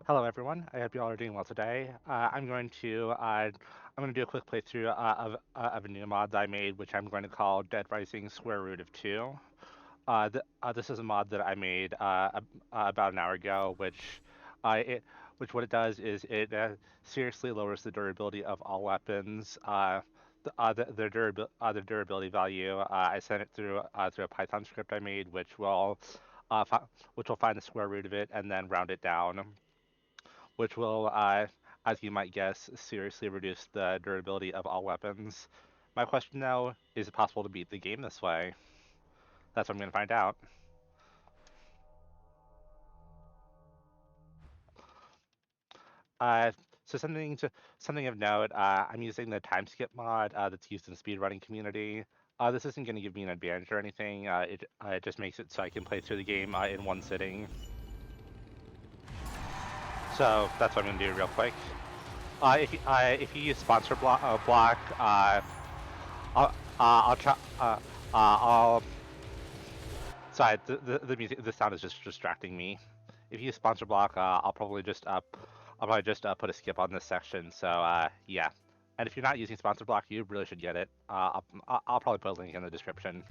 Hello, everyone. I hope you all are doing well today. I'm going to do a quick playthrough of a new mod that I made, which I'm going to call Dead Rising Square Root of Two. This is a mod that I made about an hour ago, uh, it, which what it does is it seriously lowers the durability of all weapons. The durability value. I sent it through a Python script I made, uh, fi- which will find the square root of it and then round it down, which will, as you might guess, seriously reduce the durability of all weapons. My question now, is it possible to beat the game this way? That's what I'm going to find out. Uh, so something of note, I'm using the time skip mod that's used in the speedrunning community. This isn't going to give me an advantage or anything. It just makes it so I can play through the game in one sitting. So that's what I'm going to do real quick. If you use block, I'll try. I'll Sorry, the music, the sound is just distracting me. If you use sponsor block, I'll probably just put a skip on this section. So yeah. And if you're not using sponsor block, you really should get it. I'll probably put a link in the description.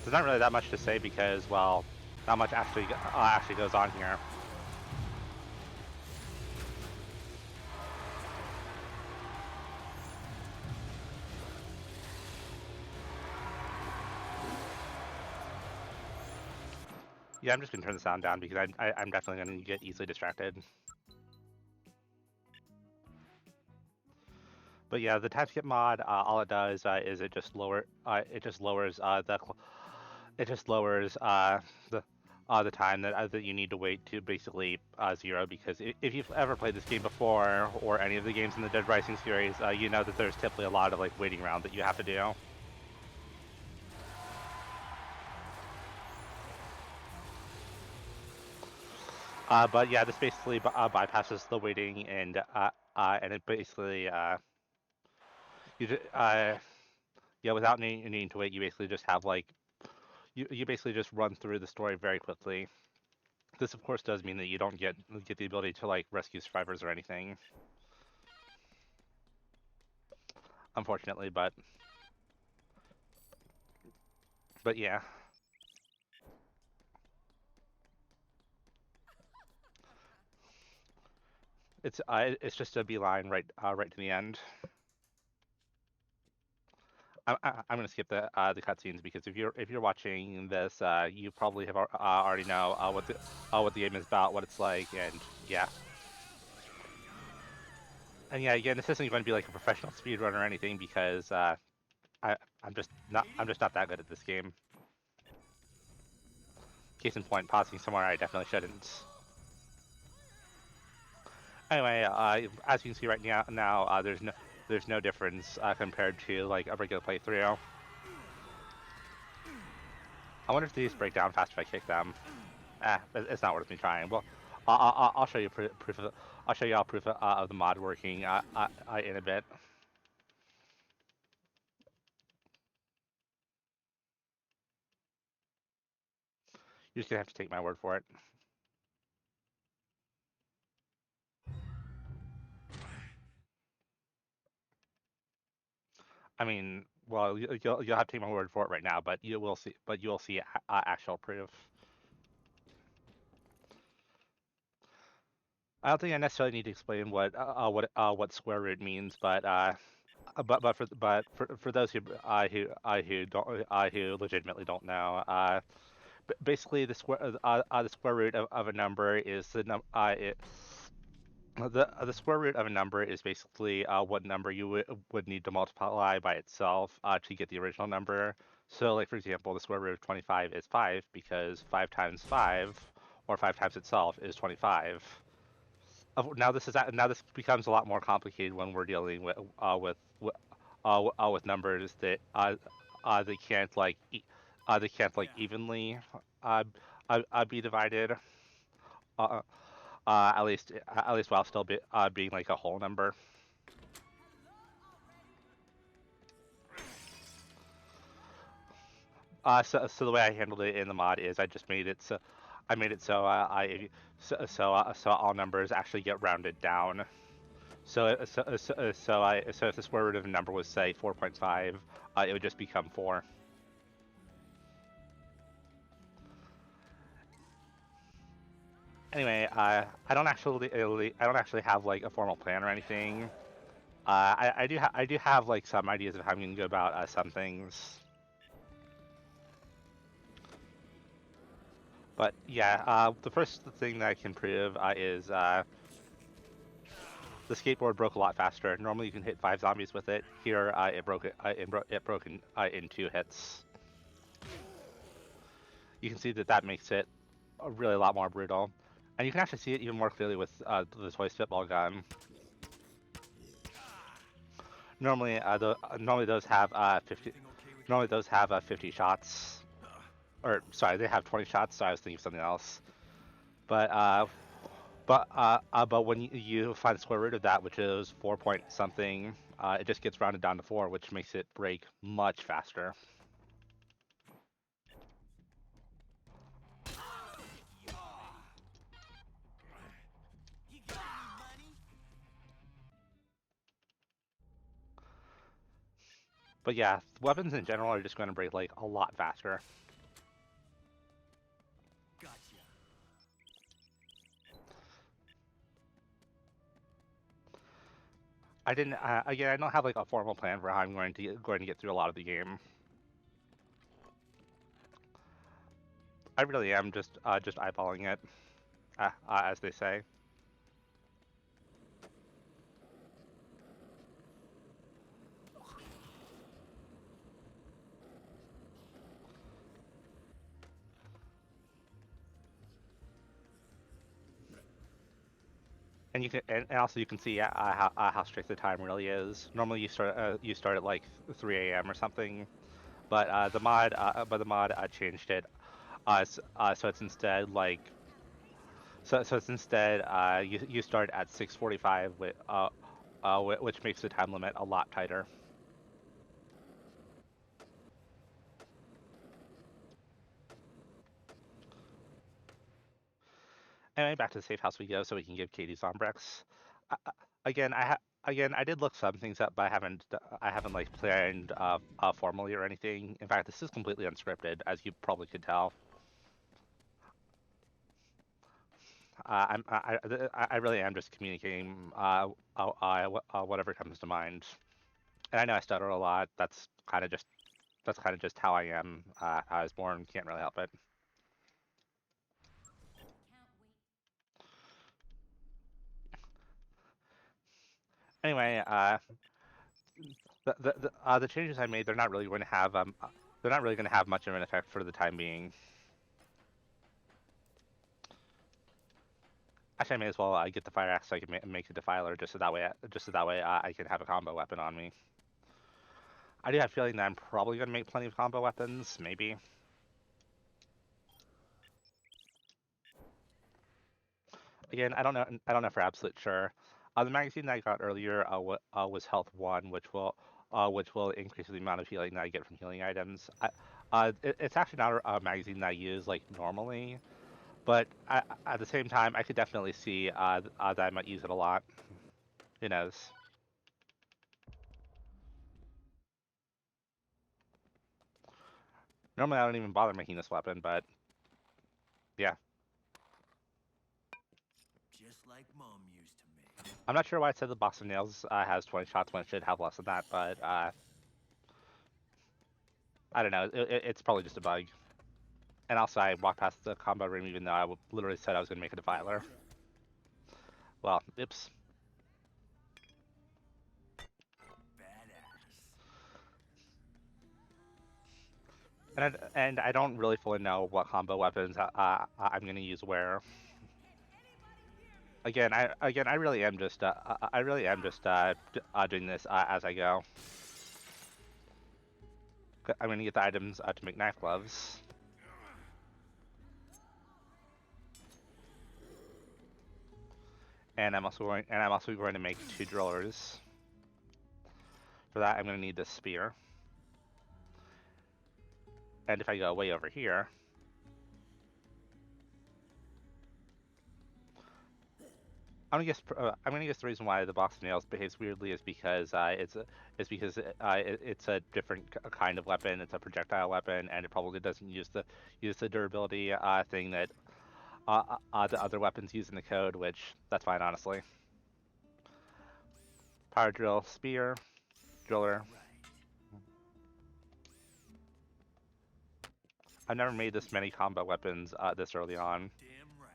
There's not really that much to say because, well, not much actually goes on here. Yeah, I'm just gonna turn the sound down because I'm definitely gonna get easily distracted. But yeah, the time skip mod, all it does is it just lowers it just lowers the time that you need to wait to basically zero. Because if you've ever played this game before or any of the games in the Dead Rising series, you know that there's typically a lot of like waiting around that you have to do. But yeah, this basically bypasses the waiting, and it basically you just, yeah, without needing to wait, you basically just have like you basically just run through the story very quickly. This, of course, does mean that you don't get the ability to like rescue survivors or anything, unfortunately. But yeah, it's just a beeline right to the end. I'm gonna skip the cutscenes because if you're watching this, you probably have already know what the game is about, what it's like, and yeah. And yeah, again, this isn't going to be like a professional speedrun or anything because I I'm just not that good at this game. Case in point, pausing somewhere I definitely shouldn't. Anyway, as you can see right now, there's no difference compared to like a regular playthrough. I wonder if these break down faster if I kick them. It's not worth me trying. Well, I'll show you proof of I'll show you all proof of the mod working in a bit. You're just gonna have to take my word for it. I mean, well, you'll have to take my word for it right now, but you will see. But you will see actual proof. I don't think I necessarily need to explain what square root means, but for those who don't who legitimately don't know, basically the square root of a number is the square root of a number is basically what number you would need to multiply by itself to get the original number. So, like for example, the square root of 25 is 5 because 5 times 5, or 5 times itself, is 25. Now this becomes a lot more complicated when we're dealing with numbers that they can't they can't like evenly uh, be divided. Uh, at least while still being like a whole number. So the way I handled it in the mod is I made it so so all numbers actually get rounded down. So if the square root of a number was say 4.5, it would just become 4. Anyway, I don't actually have like a formal plan or anything. I do have like some ideas of how I'm going to go about some things. But yeah, the first thing that I can prove is the skateboard broke a lot faster. Normally you can hit 5 zombies with it. Here it broke in 2 hits. You can see that that makes it really a lot more brutal, and you can actually see it even more clearly with the toy spitball gun. Normally those have 50. Normally those have 50 shots, or sorry, they have 20 shots. So I was thinking of something else. But but when you find the square root of that, which is 4 point something, it just gets rounded down to 4, which makes it break much faster. But yeah, weapons in general are just going to break like a lot faster. I didn't again. I don't have like a formal plan for how I'm going to get through a lot of the game. I really am just eyeballing it, as they say. And and also you can see how strict the time really is. Normally you start at like 3 a.m. or something, but the mod changed it. So it's instead like so it's instead you start at 6:45 which makes the time limit a lot tighter. Anyway, back to the safe house we go, so we can give Katie Zombrex. Again, I did look some things up, but I haven't like planned formally or anything. In fact, this is completely unscripted, as you probably could tell. I really am just communicating whatever comes to mind. And I know I stutter a lot. That's kind of just how I am. I was born, can't really help it. Anyway, the changes I made, they're not really going to have much of an effect for the time being. Actually, I may as well get the fire axe so I can make a defiler, just so that way I can have a combo weapon on me. I do have a feeling that I'm probably going to make plenty of combo weapons, maybe. Again, I don't know for absolute sure. The magazine that I got earlier was Health One, which will increase the amount of healing that I get from healing items. It's actually not a magazine that I use like normally, but at the same time, I could definitely see that I might use it a lot. Who knows? Normally, I don't even bother making this weapon, but yeah. Just like Mom used to make. I'm not sure why it said the box of nails has 20 shots when it should have less than that, but I don't know. It's probably just a bug. And also, I walked past the combo room even though literally said I was going to make a defiler. Well, oops. Badass. And I don't really fully know what combo weapons I'm going to use where. Again, I really am just doing this as I go. I'm gonna get the items to make knife gloves, and I'm also going to make 2 drillers. For that, I'm gonna need this spear. And if I go way over here, I'm gonna guess the reason why the box of nails behaves weirdly is because it's a different kind of weapon. It's a projectile weapon, and it probably doesn't use the durability thing that the other weapons use in the code. Which that's fine, honestly. Power drill, spear, driller. Right. I've never made this many combo weapons this early on. Damn right.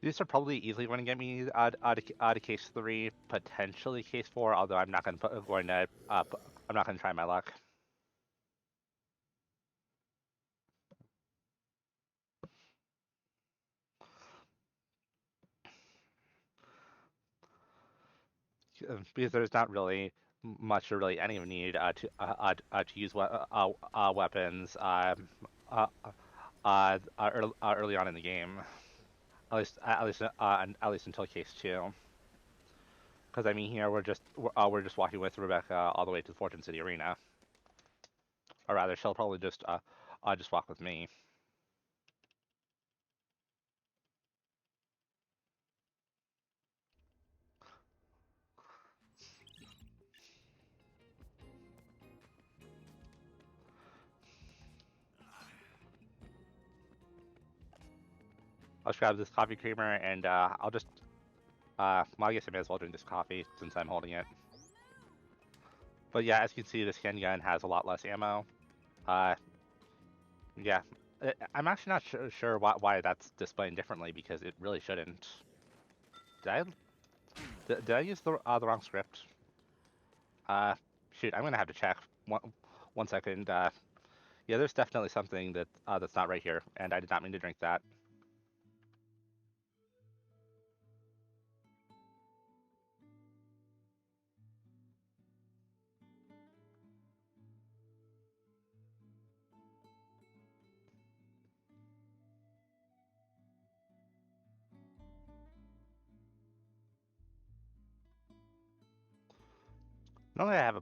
These are probably easily going to get me out of case 3, potentially case 4. Although I'm not going to try my luck. Because there's not really much or really any need to use weapons early on in the game. At least until case 2. Because I mean, here we're just walking with Rebecca all the way to the Fortune City Arena, or rather, she'll probably just walk with me. I'll just grab this coffee creamer and I'll just well, I guess I may as well drink this coffee since I'm holding it. But yeah, as you can see, this handgun has a lot less ammo. Uh, yeah, I'm actually not sure why that's displaying differently because it really shouldn't. Did I did I use the wrong script? Shoot, I'm gonna have to check. One second. Yeah, there's definitely something that's not right here, and I did not mean to drink that. Normally, I have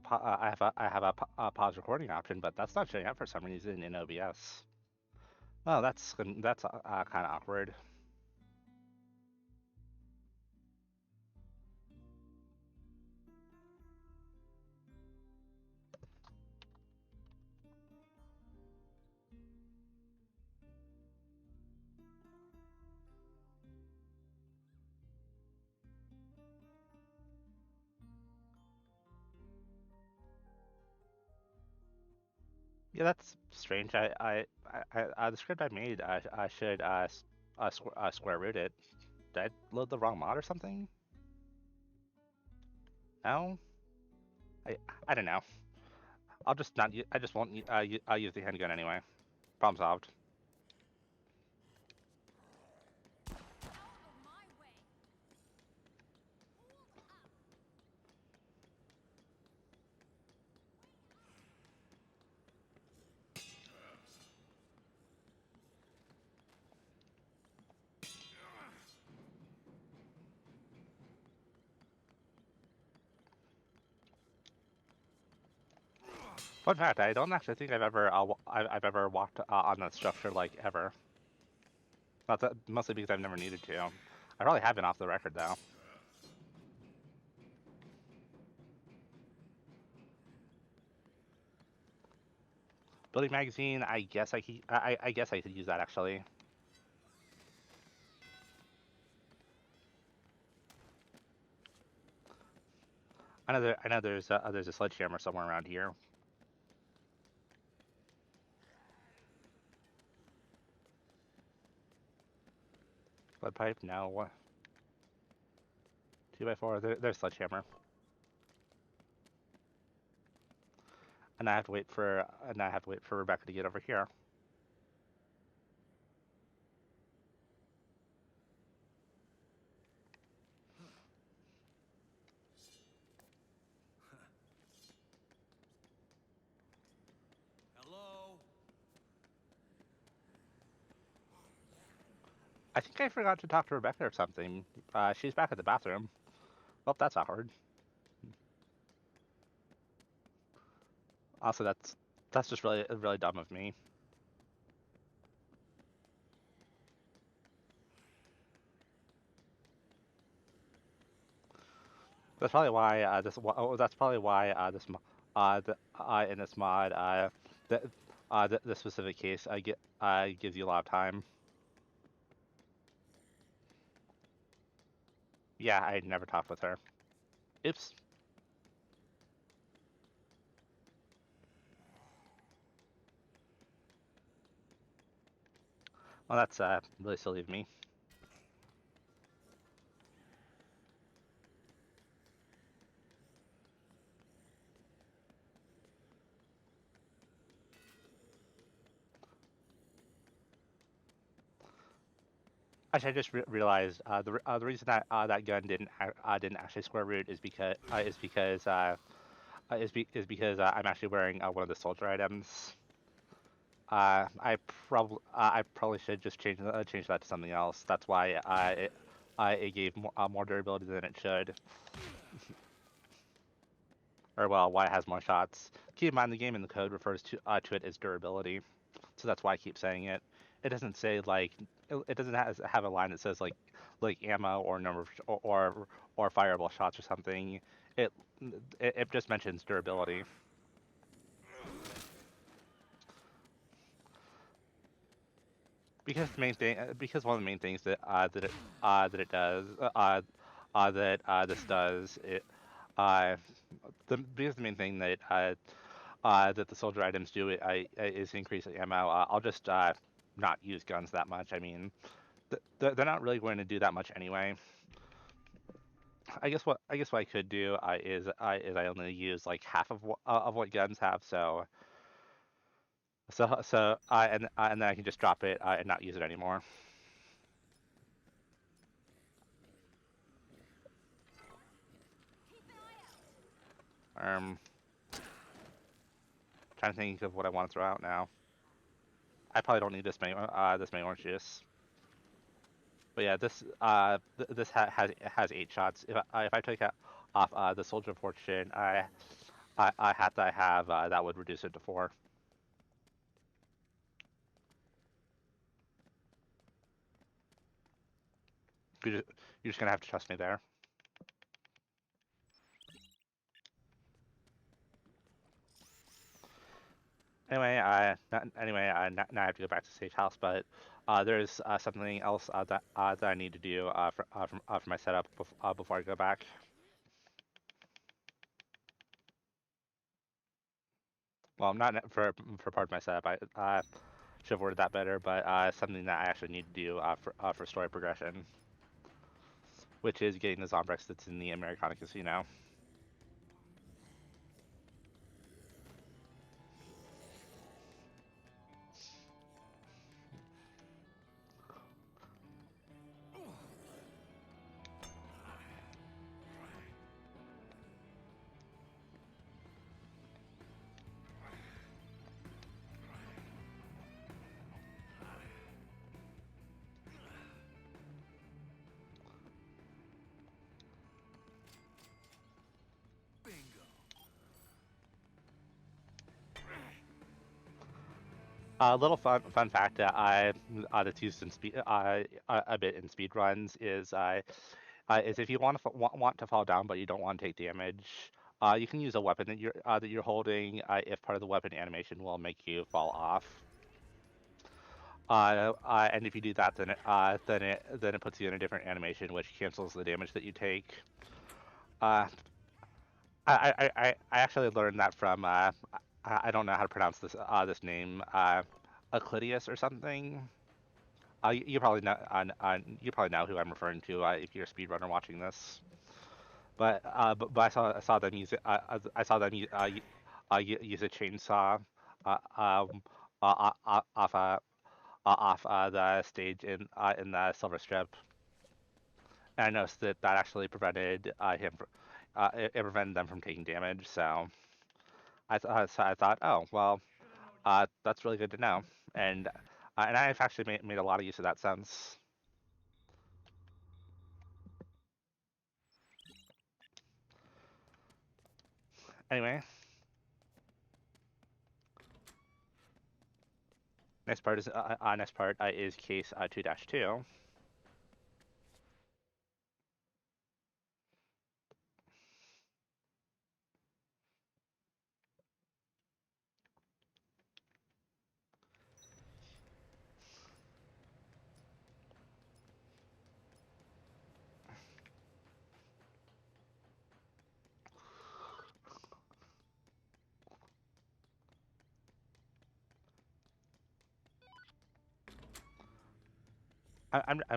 a pause recording option, but that's not showing up for some reason in OBS. Oh, that's kind of awkward. Yeah, that's strange. The script I made, I should square root it. Did I load the wrong mod or something? No, I I don't know. I'll just not. I just won't. I'll use the handgun anyway. Problem solved. Fun fact: I don't actually think I've ever walked on that structure like ever. Not that mostly because I've never needed to. I probably have been off the record though. Building magazine. I guess I could use that actually. I know there's a sledgehammer somewhere around here. Lead pipe? No. 2x4. There's sledgehammer. And I have to wait for Rebecca to get over here. I think I forgot to talk to Rebecca or something. She's back at the bathroom. Well, that's awkward. Also, that's just really dumb of me. That's probably why that's probably why in this mod the the specific case I get gives you a lot of time. Yeah, I never talked with her. Oops. Well, that's really silly of me. Actually, I just realized the reason that that gun didn't actually square root is because I'm actually wearing one of the soldier items. I probably should just change that to something else. That's why it gave more durability than it should, or well, why it has more shots. Keep in mind the game in the code refers to it as durability, so that's why I keep saying it. It doesn't say like it doesn't have a line that says like ammo or number of or fireable shots or something. It it just mentions durability. Because the main thing, because one of the main things that it does, that this does, it uh, because the main thing that the soldier items do is increase the ammo. I'll just not use guns that much. I mean, they're not really going to do that much anyway. I guess what I could do is I only use like half of what guns have. And then I can just drop it and not use it anymore. Um, Trying to think of what I want to throw out now. I probably don't need this many orange juice. But yeah, this has 8 shots. If I take out off the Soldier of Fortune, I hat that I have that would reduce it to 4. You're just gonna have to trust me there. Now I have to go back to Sage House, but there's something else that I need to do for my setup before I go back. Well, not for part of my setup. I should have worded that better, but something that I actually need to do for story progression, which is getting the Zombrex that's in the Americana Casino. Bingo. A little fun fact that that's used in speed a bit in speed runs is if you want to fall down but you don't want to take damage, you can use a weapon that you're holding if part of the weapon animation will make you fall off. And if you do that, then it puts you in a different animation, which cancels the damage that you take. Uh, I actually learned that from I don't know how to pronounce this name, Aclidius or something. You probably know who I'm referring to if you're a speedrunner watching this. But I saw them use it. I saw them use a chainsaw um, off off the stage in the Silver Strip, and I noticed that that actually prevented it prevented them from taking damage. So I thought, oh well, that's really good to know, and I've actually made a lot of use of that since. Anyway, next part is case 2-2.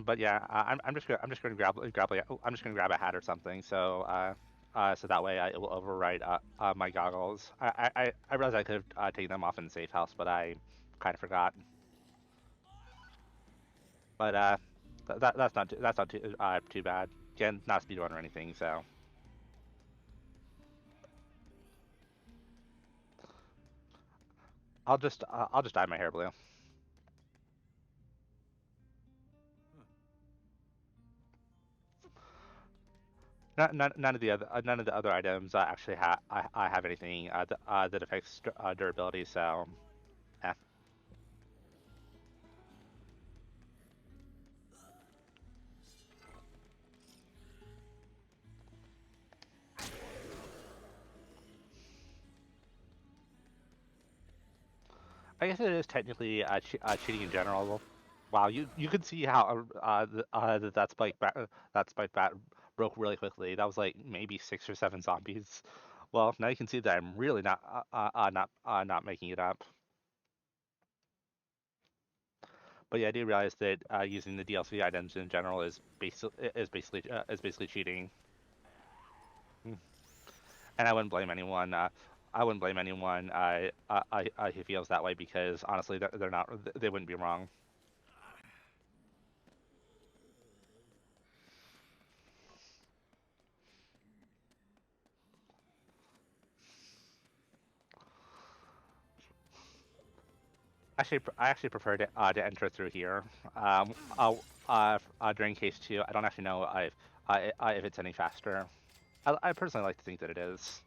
But yeah, I'm just gonna I'm just gonna grab a hat or something. So so that way it will override my goggles. I realized I could have taken them off in the safe house, but I kind of forgot. But that's not too bad. Again, not a speedrun or anything. So I'll just dye my hair blue. None of the other items actually I have anything that affects durability. So eh. I guess it is technically cheating in general. Wow, you could see how that spike bat broke really quickly. That was like maybe 6 or 7 zombies. Well, now you can see that I'm really not making it up. But yeah, I do realize that using the DLC items in general is basically cheating. Mm. And I wouldn't blame anyone. I wouldn't blame anyone who feels that way because honestly, they're not. They wouldn't be wrong. I actually prefer to enter through here. During case 2, I don't actually know if it's any faster. I personally like to think that it is.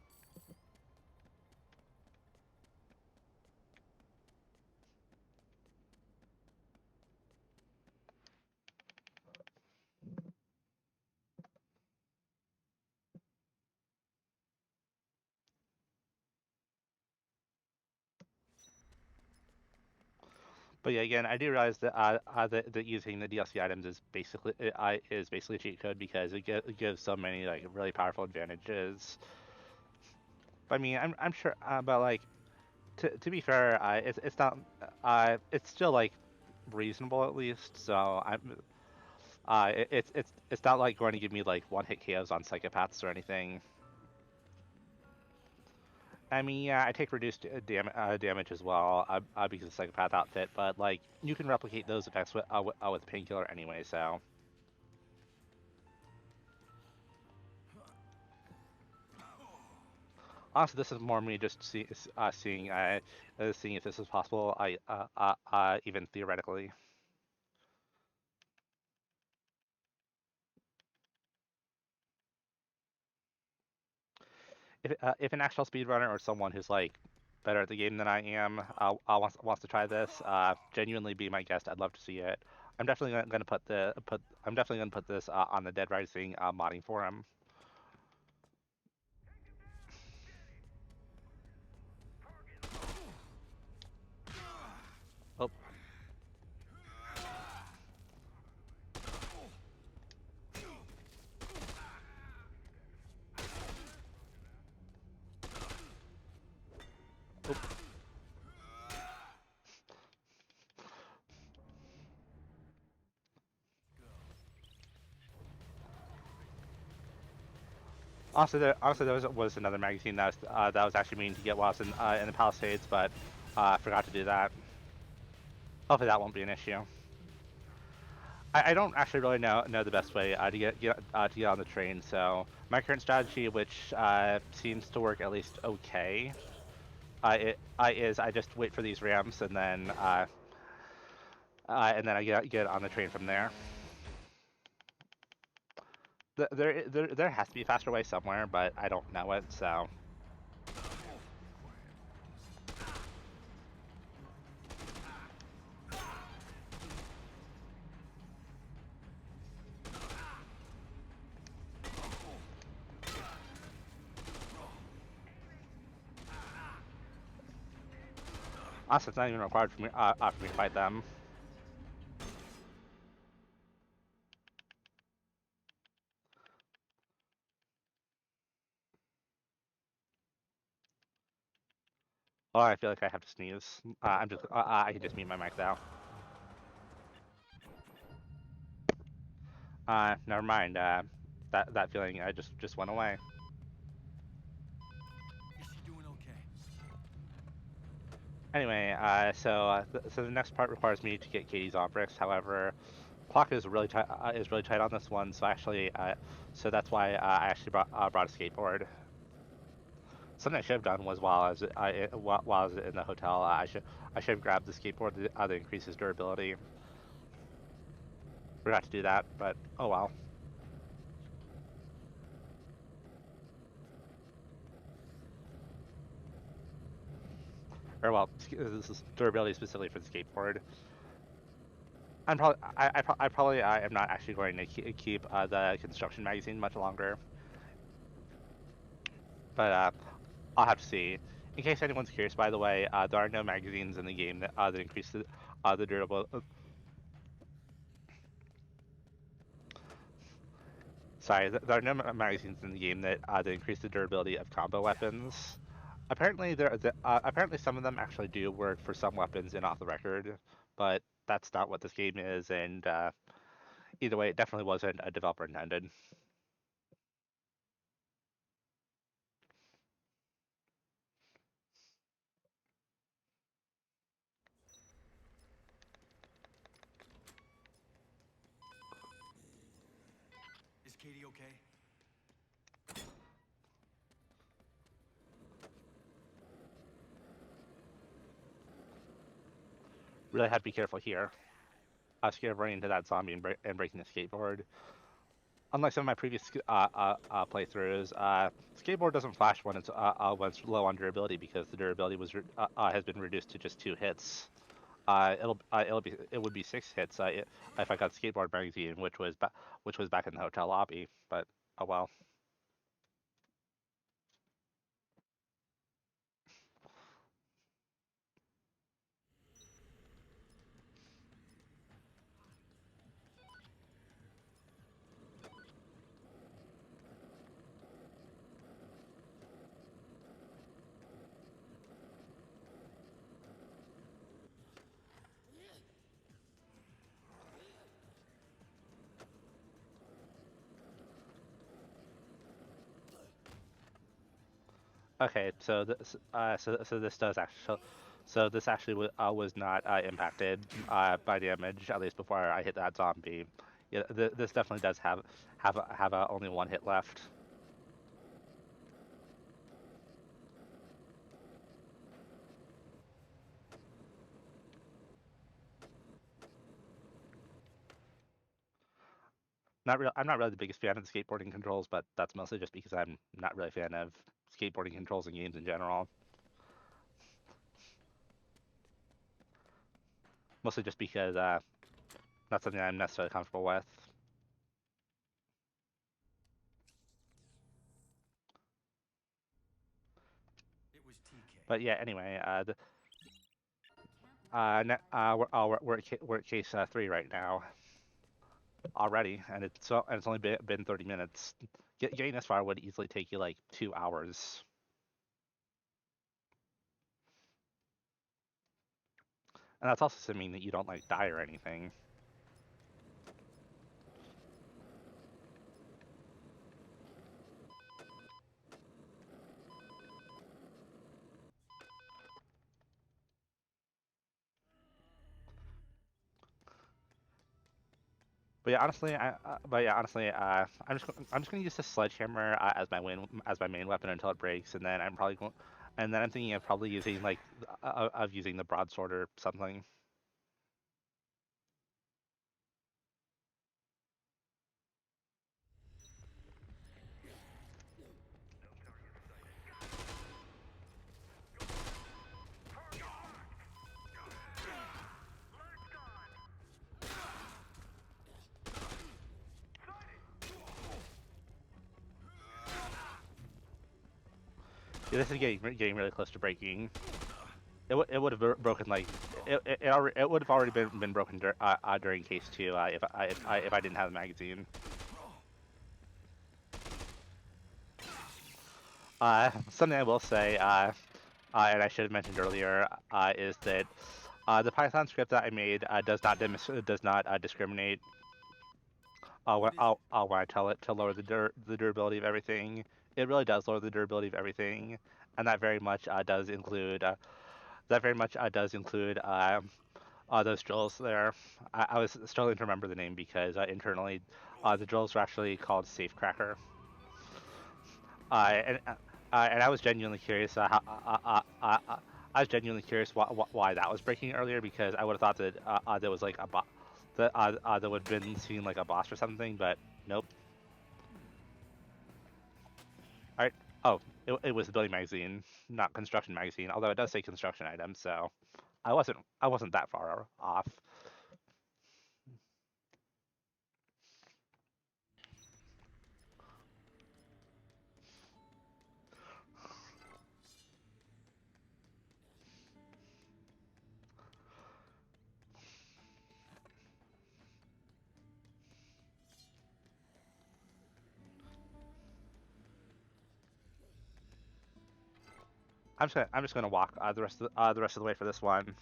But yeah, again, I do realize that using the DLC items is basically a cheat code because it gives so many like really powerful advantages. But I mean, I'm sure, but like to be fair, it's not it's still like reasonable at least. So it's not like going to give me like one hit KOs on psychopaths or anything. I mean, yeah, I take reduced damage as well because of psychopath outfit, but like you can replicate those effects with painkiller anyway. So honestly, this is more me just seeing if this is possible. Even theoretically, if an actual speedrunner or someone who's like better at the game than I am wants to try this, genuinely be my guest. I'd love to see it. I'm definitely gonna put this on the Dead Rising modding forum. Oh, oh. Honestly, there was another magazine that was actually meaning to get while I was in the Palisades, but I forgot to do that. Hopefully that won't be an issue. I don't actually really know the best way to get on the train. So my current strategy, which seems to work at least okay, is I just wait for these ramps and then I get on the train from there. There has to be a faster way somewhere, but I don't know it. So Honestly, it's not even required for me to fight them. Oh, I feel like I have to sneeze. I can just mute my mic now. Never mind. That feeling just went away. Is she doing okay? Anyway, so the next part requires me to get Katie's Obrix. However, clock is really tight on this one. So that's why I actually brought a skateboard. Something I should have done was while I was in the hotel, I should have grabbed the skateboard that increases durability. Forgot to do that, but oh well. Or well, this is durability specifically for the skateboard. I probably am not actually going to keep the construction magazine much longer, but I'll have to see. In case anyone's curious, by the way, there are no magazines in the game that increase the durable. Sorry, there are no magazines in the game that increase the durability of combo weapons. Apparently some of them actually do work for some weapons in Off the Record, but that's not what this game is, and either way, it definitely wasn't a developer intended. Is Katie okay? Really had to be careful here. I was scared of running into that zombie and breaking the skateboard. Unlike some of my previous playthroughs, skateboard doesn't flash when it's low on durability because the durability has been reduced to just 2 hits. It would be 6 hits if I got skateboard magazine, which was back in the hotel lobby. But oh well. Okay, so this does actually. So this actually was not impacted by damage, at least before I hit that zombie. Yeah, this definitely does have only 1 hit left. I'm not really the biggest fan of the skateboarding controls, but that's mostly just because I'm not really a fan of skateboarding controls in games in general. Mostly just because not something I'm necessarily comfortable with. It was TK. But yeah, anyway, we're at case 3 right now already, and it's only been 30 minutes. Getting this far would easily take you like 2 hours, and that's also assuming that you don't like die or anything. But yeah, honestly, I'm just gonna use this sledgehammer as my main weapon until it breaks, and then I'm thinking of probably using of using the broadsword or something. Yeah, this is getting really close to breaking. it would have broken like it would have already been broken during case two if I didn't have the magazine. Something I will say, and I should have mentioned earlier, is that the Python script that I made does not discriminate What is it? when I tell it to lower the durability of everything. It really does lower the durability of everything, and that very much does include those drills there. I was struggling to remember the name because internally, the drills are actually called Safecracker. And and I was genuinely curious I was genuinely curious why that was breaking earlier because I would have thought that there was like a that would have been seen like a boss or something, but nope. All right. Oh, it was the building magazine, not construction magazine. Although it does say construction item, so I wasn't that far off. I'm just gonna walk the rest of the way for this one.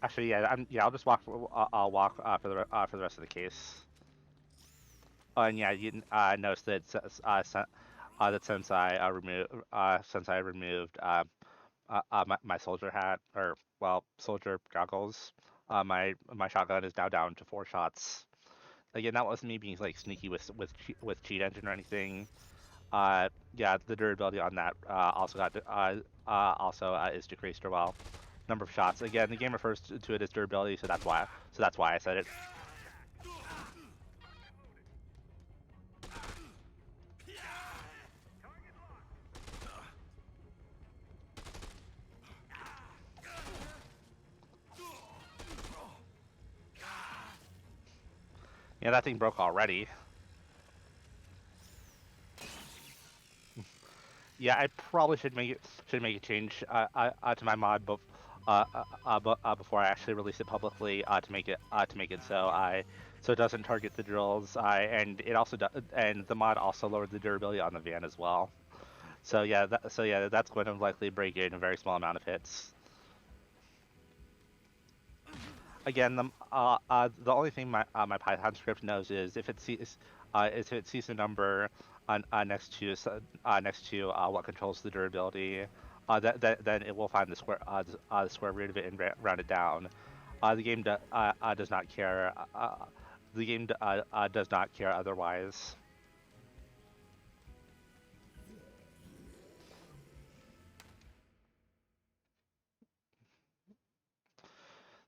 Actually, yeah, I'll just walk. I'll walk for the rest of the case. Oh, and yeah, you notice that since I removed my soldier hat or well soldier goggles, my shotgun is now down to 4 shots. Again, that wasn't me being like sneaky with cheat engine or anything. Yeah, the durability on that also is decreased or well. Number of shots. Again, the game refers to it as durability, so that's why I said it. Yeah, that thing broke already. Yeah, I probably should make a change to my mod, before I actually release it publicly to make it so it doesn't target the drills. And it also and the mod also lowered the durability on the van as well. So yeah, that's going to likely break in a very small amount of hits. Again, the only thing my Python script knows is if it sees a number next to what controls the durability, then it will find the square root of it and round it down. The game does not care. Does not care otherwise.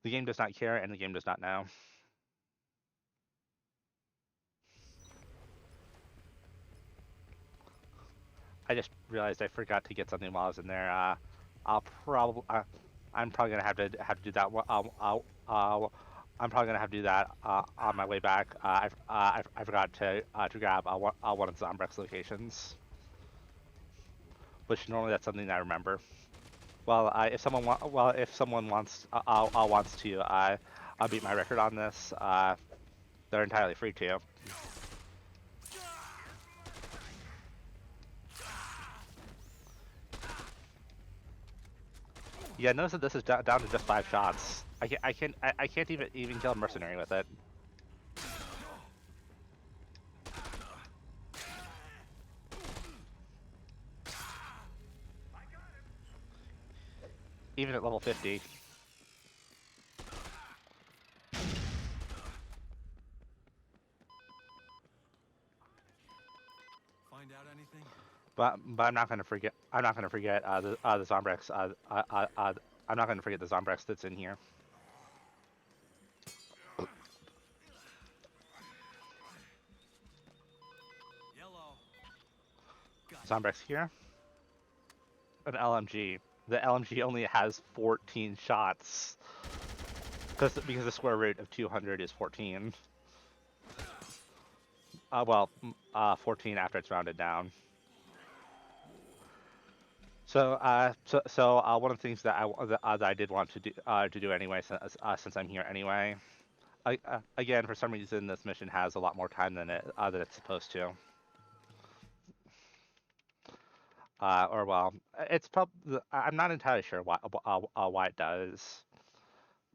The game does not care, and the game does not know. I just realized I forgot to get something while I was in there. I'll probably I'm probably gonna have to do that. I'm probably gonna have to do that on my way back. I forgot to grab one of the Zombrex locations, which normally that's something that I remember. Well, if someone wants to I'll beat my record on this. They're entirely free to. Yeah, notice that this is down to just 5 shots. I can't even kill a mercenary with it. Even at level 50. Find out anything? But I'm not gonna forget. I'm not gonna forget the Zombrex. I'm not gonna forget the Zombrex that's in here. Yellow. Gotcha. Zombrex here. an LMG. The LMG only has 14 shots because the square root of 200 is 14. Well, 14 after it's rounded down. One of the things that I did want to do anyway, since I'm here anyway. Again, for some reason, this mission has a lot more time than it's supposed to. Or well, it's probably I'm not entirely sure why it does.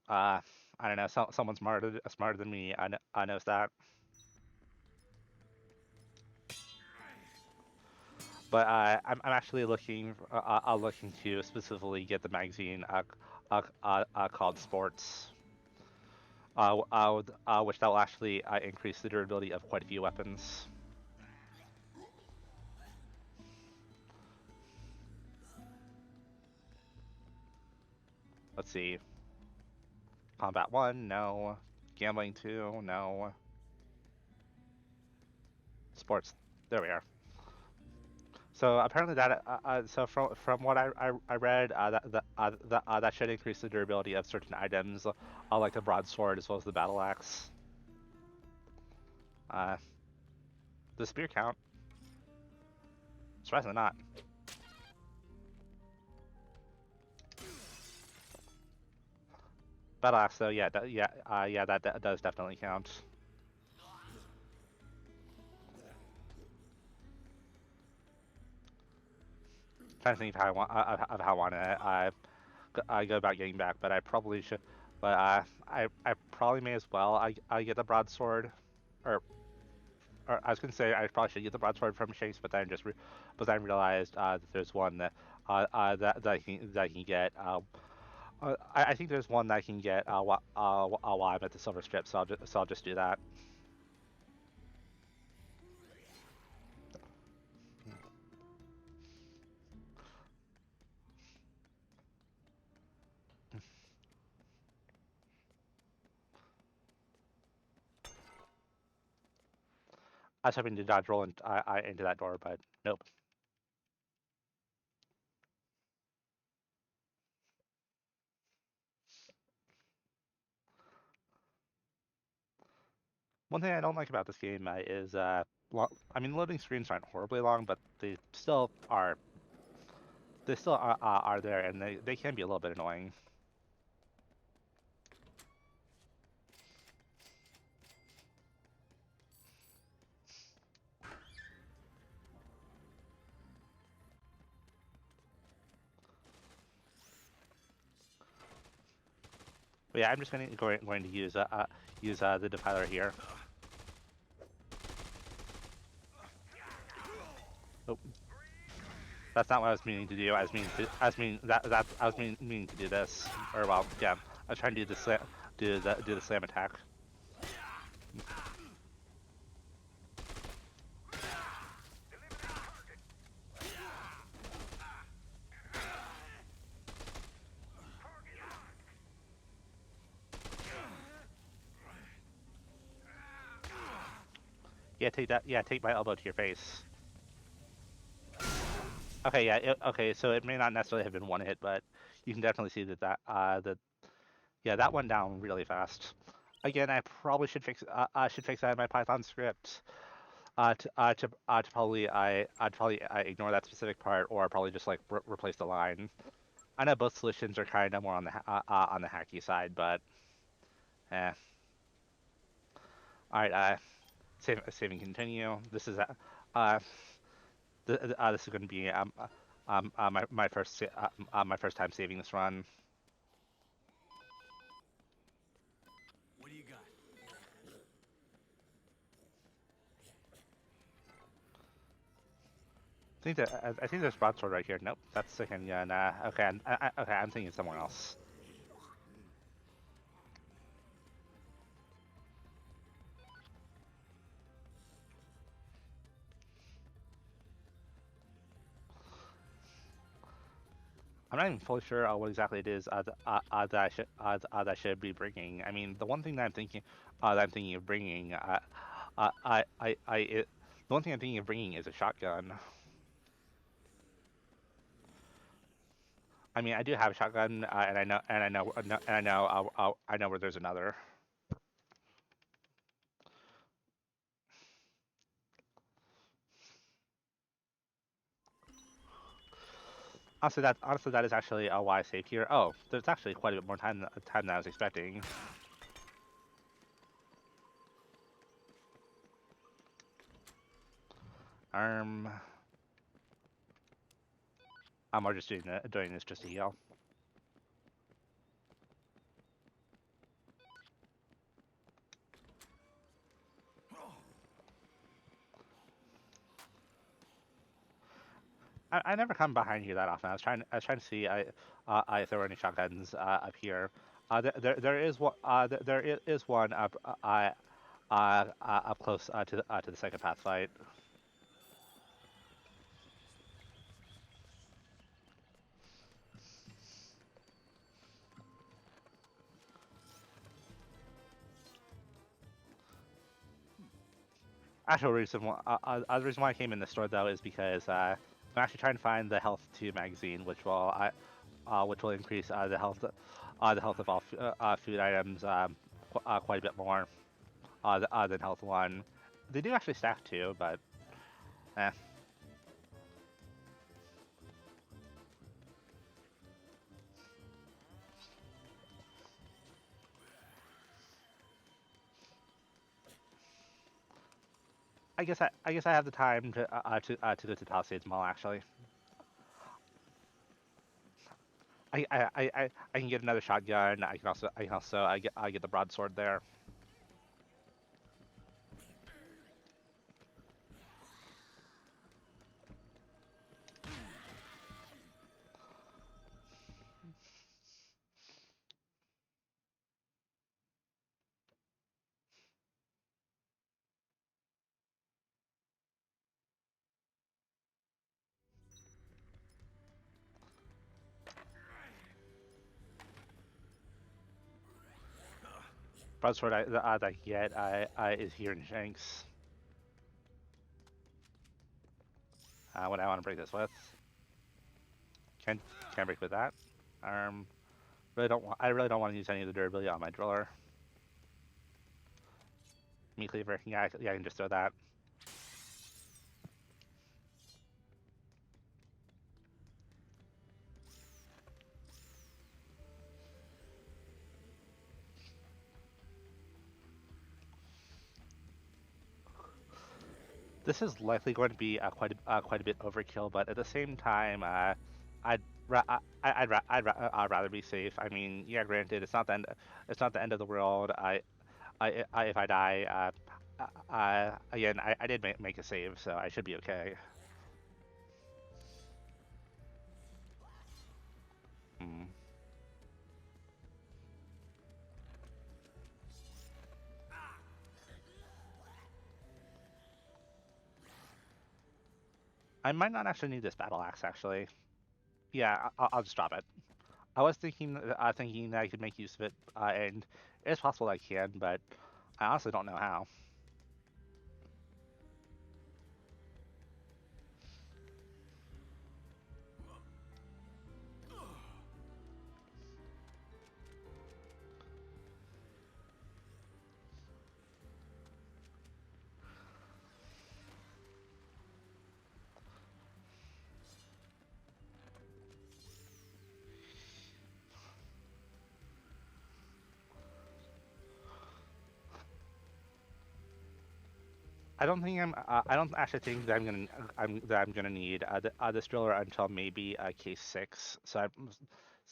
Uh, I don't know. Someone smarter than me. I knows that. But I'm actually looking to specifically get the magazine called Sports, which that will actually increase the durability of quite a few weapons. Let's see. Combat 1, no. Gambling 2, no. Sports, there we are. So apparently so from what I read, that should increase the durability of certain items, like the broadsword as well as the battle axe. Uh, the spear count, surprisingly not. Battle axe though, yeah, that does definitely count. Trying to think of how I want of how I want to I go about getting back, but I probably should. But I probably may as well. I get the broadsword, or I was gonna say I probably should get the broadsword from Chase, but then but then realized that there's one that I can get. I think there's one that I can get while I'm at the silver strip, so I'll just do that. I was hoping to dodge roll into that door, but nope. One thing I don't like about this game is I mean, loading screens aren't horribly long, but they still are. They still are there, and they can be a little bit annoying. But yeah, I'm just going to use the defiler here. Oh, that's not what I was meaning to do. I was meaning that I was meaning to do this, or well, yeah, I was trying to do the slam attack. Yeah, take that. Yeah, take my elbow to your face. Okay, yeah, okay. So it may not necessarily have been one hit, but you can definitely see that yeah, that went down really fast. Again, I probably should fix that in my Python script. I'd probably ignore that specific part, or probably just like replace the line. I know both solutions are kind of more on the hacky side, but eh. All right, save and continue. Uh, this is going to be my first time saving this run. What do you got? I think there's broadsword right here. Nope, that's second. Yeah, nah. Okay, okay, I'm thinking someone else. I'm not even fully sure what exactly it is that I should be bringing. I mean, the one thing that I'm thinking of bringing, the one thing I'm thinking of bringing is a shotgun. I mean, I do have a shotgun, and I know where there's another. Honestly, that is actually why I saved here. Oh, there's actually quite a bit more time than I was expecting. Um, I'm just doing this just to heal. I never come behind you that often. I was trying to see if there were any shotguns up here. There is one. Is one up up close to the second path fight. The reason why I came in the store though is because I'm actually trying to find the health 2 magazine, which will increase the health of all food items quite a bit more than health 1. They do actually stack 2, but eh. I guess I have the time to go to the Palisades Mall actually. I can get another shotgun. I get the broadsword there. Broadsword that I get is here in Shanks. What I want to break this with. Can can break with that. Um, I really don't want to use any of the durability on my driller. Meat cleaver. Yeah, I can just throw that. This is likely going to be quite a bit overkill, but at the same time, I'd I'd rather be safe. I mean, yeah, granted, it's not the end of the world. If I die, again, I did make a save, so I should be okay. Hmm. I might not actually need this battle axe, actually. Yeah, I'll just drop it. I was thinking that I could make use of it, and it's possible I can, but I honestly don't know how. I don't actually think that I'm gonna need this driller until maybe case 6. So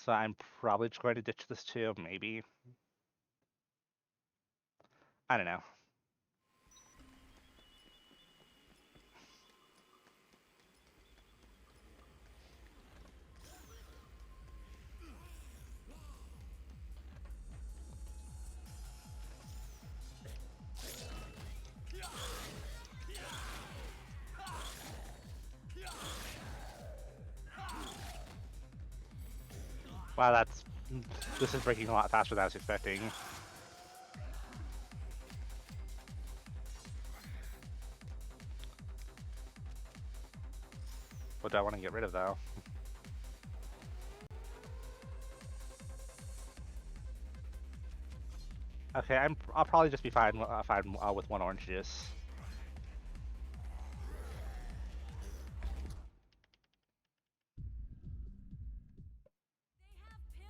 I'm probably just going to ditch this too. Maybe I don't know. Wow, this is breaking a lot faster than I was expecting. What do I want to get rid of though? Okay, I'll probably just be fine with one orange juice.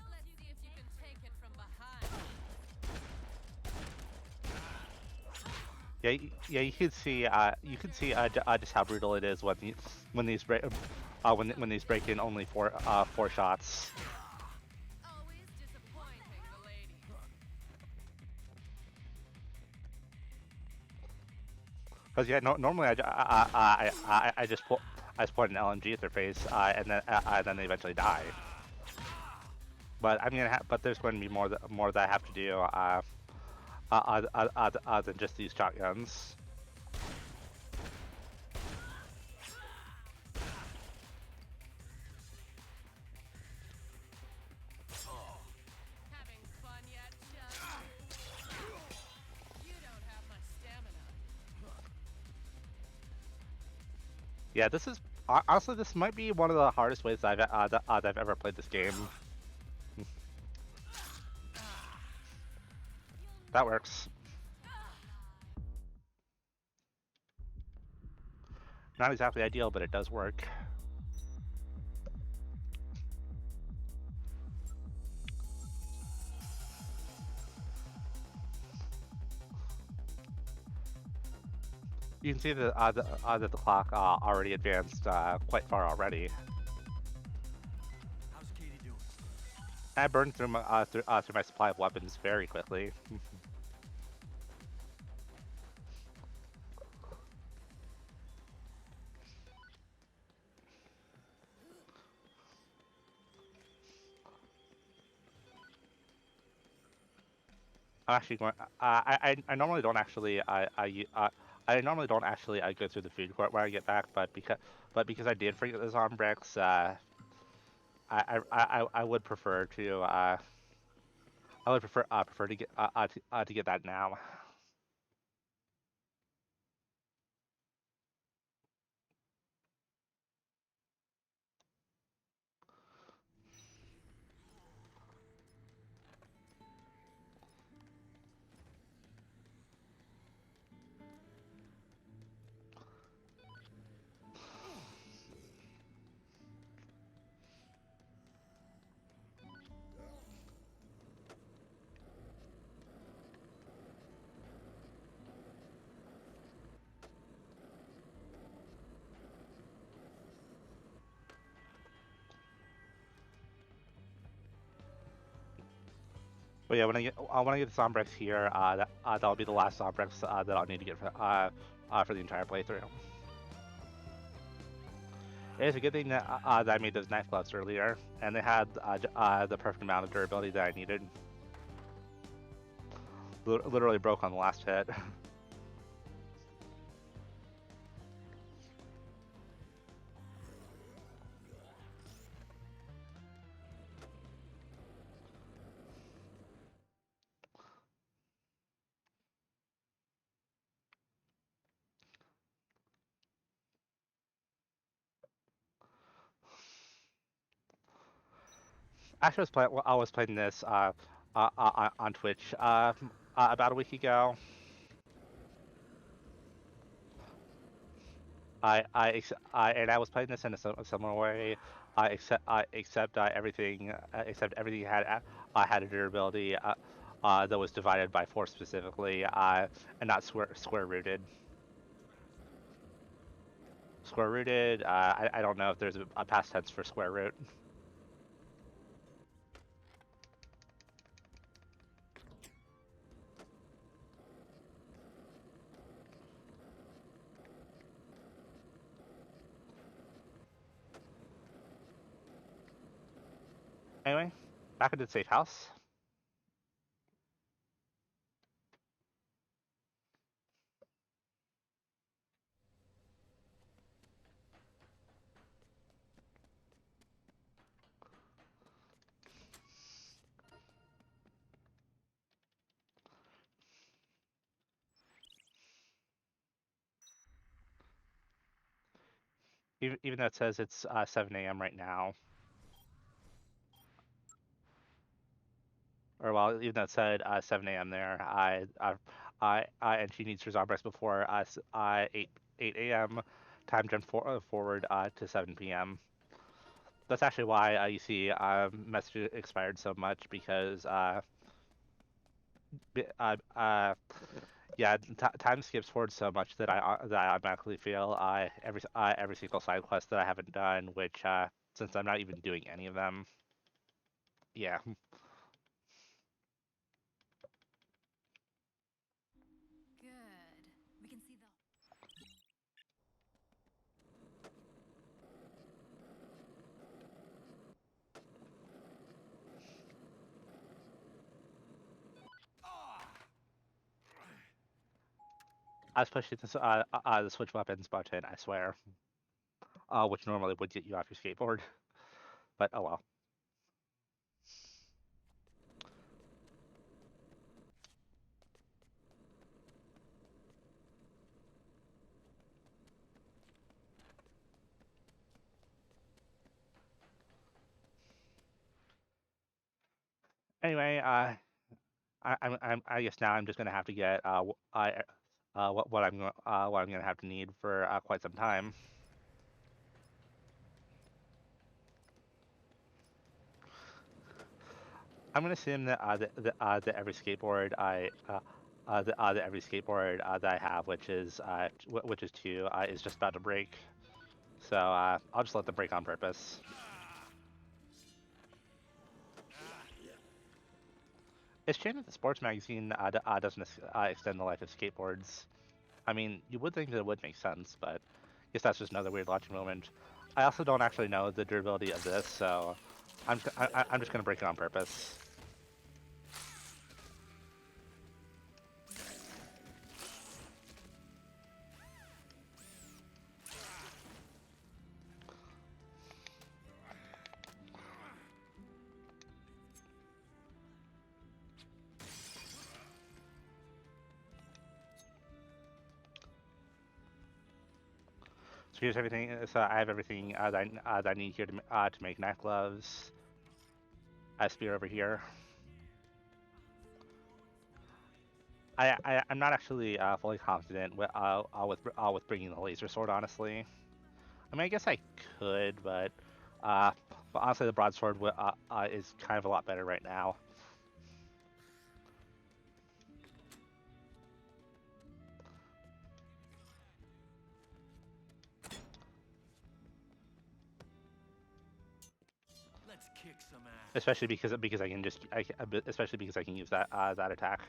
Let's see if you can take it from behind. Yeah, you can see just how brutal it is when these break when these break in only four shots. Always disappointing the ladies. Because yeah, no, normally I just point an LMG at their face and then they eventually die. But but there's going to be more that I have to do than just these shotguns. Having fun yet, Chuck? You don't have much stamina. Yeah, this is honestly this might be one of the hardest ways that I've ever played this game. That works. Not exactly ideal, but it does work. You can see that the clock already advanced quite far already. How's Katie doing? I burned through my supply of weapons very quickly. I'm actually going. I normally don't actually I normally don't actually go through the food court when I get back, but because I did forget the Zombrex, I would prefer to prefer to get that now. But yeah, when I get the Zombrex here, that'll be the last Zombrex that I'll need to get for the entire playthrough. It is a good thing that I made those knife gloves earlier, and they had the perfect amount of durability that I needed. Literally broke on the last hit. Actually, I was playing this on Twitch about a week ago. And I was playing this in a similar way. Except everything had a durability that was divided by four specifically, and not square rooted. Square rooted. I don't know if there's a past tense for square root. Anyway, back into the safe house. Even though it says it's 7 a.m. right now. or well, even though it said 7 a.m. there, and she needs her arm rest before 8 a.m. Time jump forward to 7 p.m. That's actually why you see message expired so much because b- uh, uh, yeah, time skips forward so much that I automatically fail every single side quest that I haven't done, which since I'm not even doing any of them, yeah. Good. We can see the. I was pushing the switch weapons button, I swear, which normally would get you off your skateboard, but oh well. Anyway, I guess now I'm just gonna have to get what I'm gonna have to need for quite some time. I'm gonna assume that that every skateboard that every skateboard that I have, which is two, is just about to break. So I'll just let them break on purpose. It's a shame that the sports magazine doesn't extend the life of skateboards. I mean, you would think that it would make sense, but I guess that's just another weird logic moment. I also don't actually know the durability of this, so I'm just gonna break it on purpose. So here's everything. So I have everything that I need here to make knife gloves. A spear over here. I'm not actually fully confident with bringing the laser sword. Honestly, I mean I guess I could, uh, but honestly the broadsword is kind of a lot better right now. Let's kick some ass. Especially because I can just especially because I can use that attack.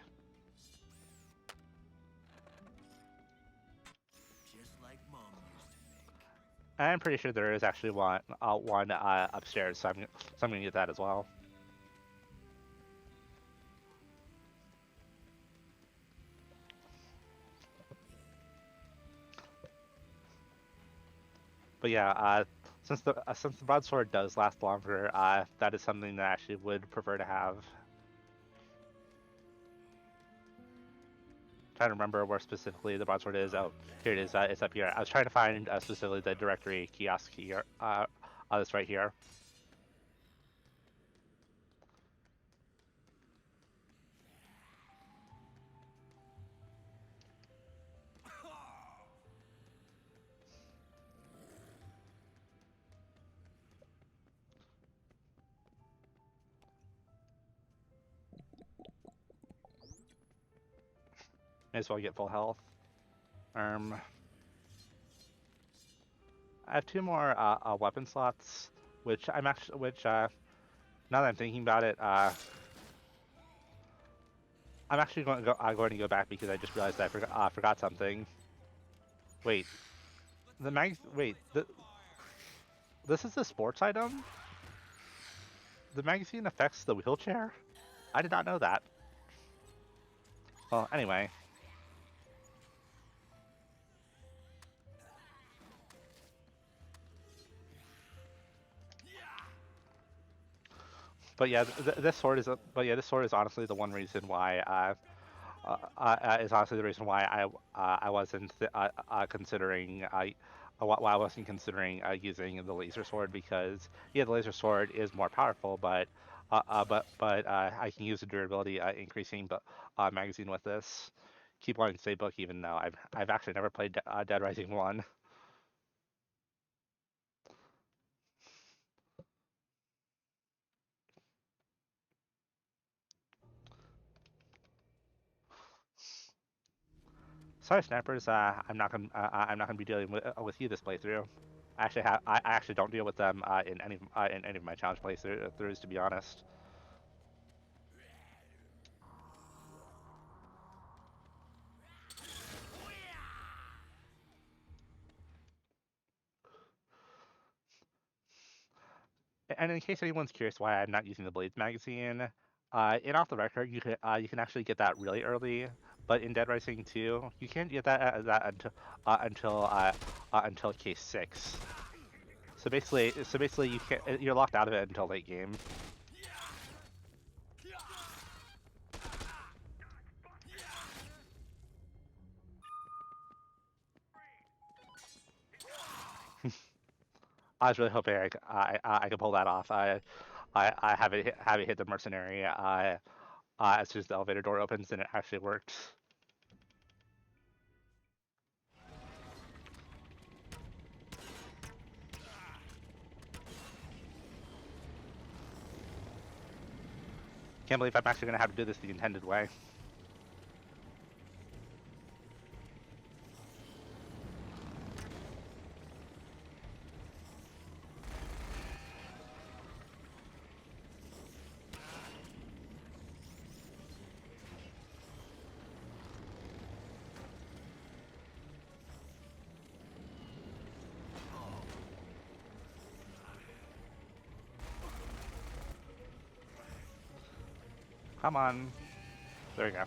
Just like Mom used to make. I'm pretty sure there is actually one upstairs, so I'm gonna get that as well. But yeah, since the broadsword does last longer, that is something that I actually would prefer to have. Trying to remember where specifically the broadsword is. Oh, here it is. It's up here. I was trying to find specifically the directory kiosk here. This right here. May as well get full health. Um, I have two more weapon slots, which now that I'm thinking about it, I'm actually going to go back because I just realized I forgot something. Wait, this is the sports item. The magazine affects the wheelchair. I did not know that. Well, anyway. This sword is honestly the one reason why is honestly the reason why I wasn't considering why I wasn't considering using the laser sword because yeah, the laser sword is more powerful, but I can use the durability increasing but magazine with this. Keep wanting to say book even though I've actually never played Dead Rising 1. Sorry, snipers. I'm not gonna be dealing with you this playthrough. I actually don't deal with them in any of my challenge playthroughs, to be honest. And in case anyone's curious why I'm not using the Blades magazine, in Off the Record you can actually get that really early, but in Dead Rising 2 you can't get that until case 6. So basically you're locked out of it until late game. I was really hoping I could pull that off. I have it hit the mercenary as soon as the elevator door opens, and it actually worked. Can't believe I'm actually gonna have to do this the intended way. Come on. There we go.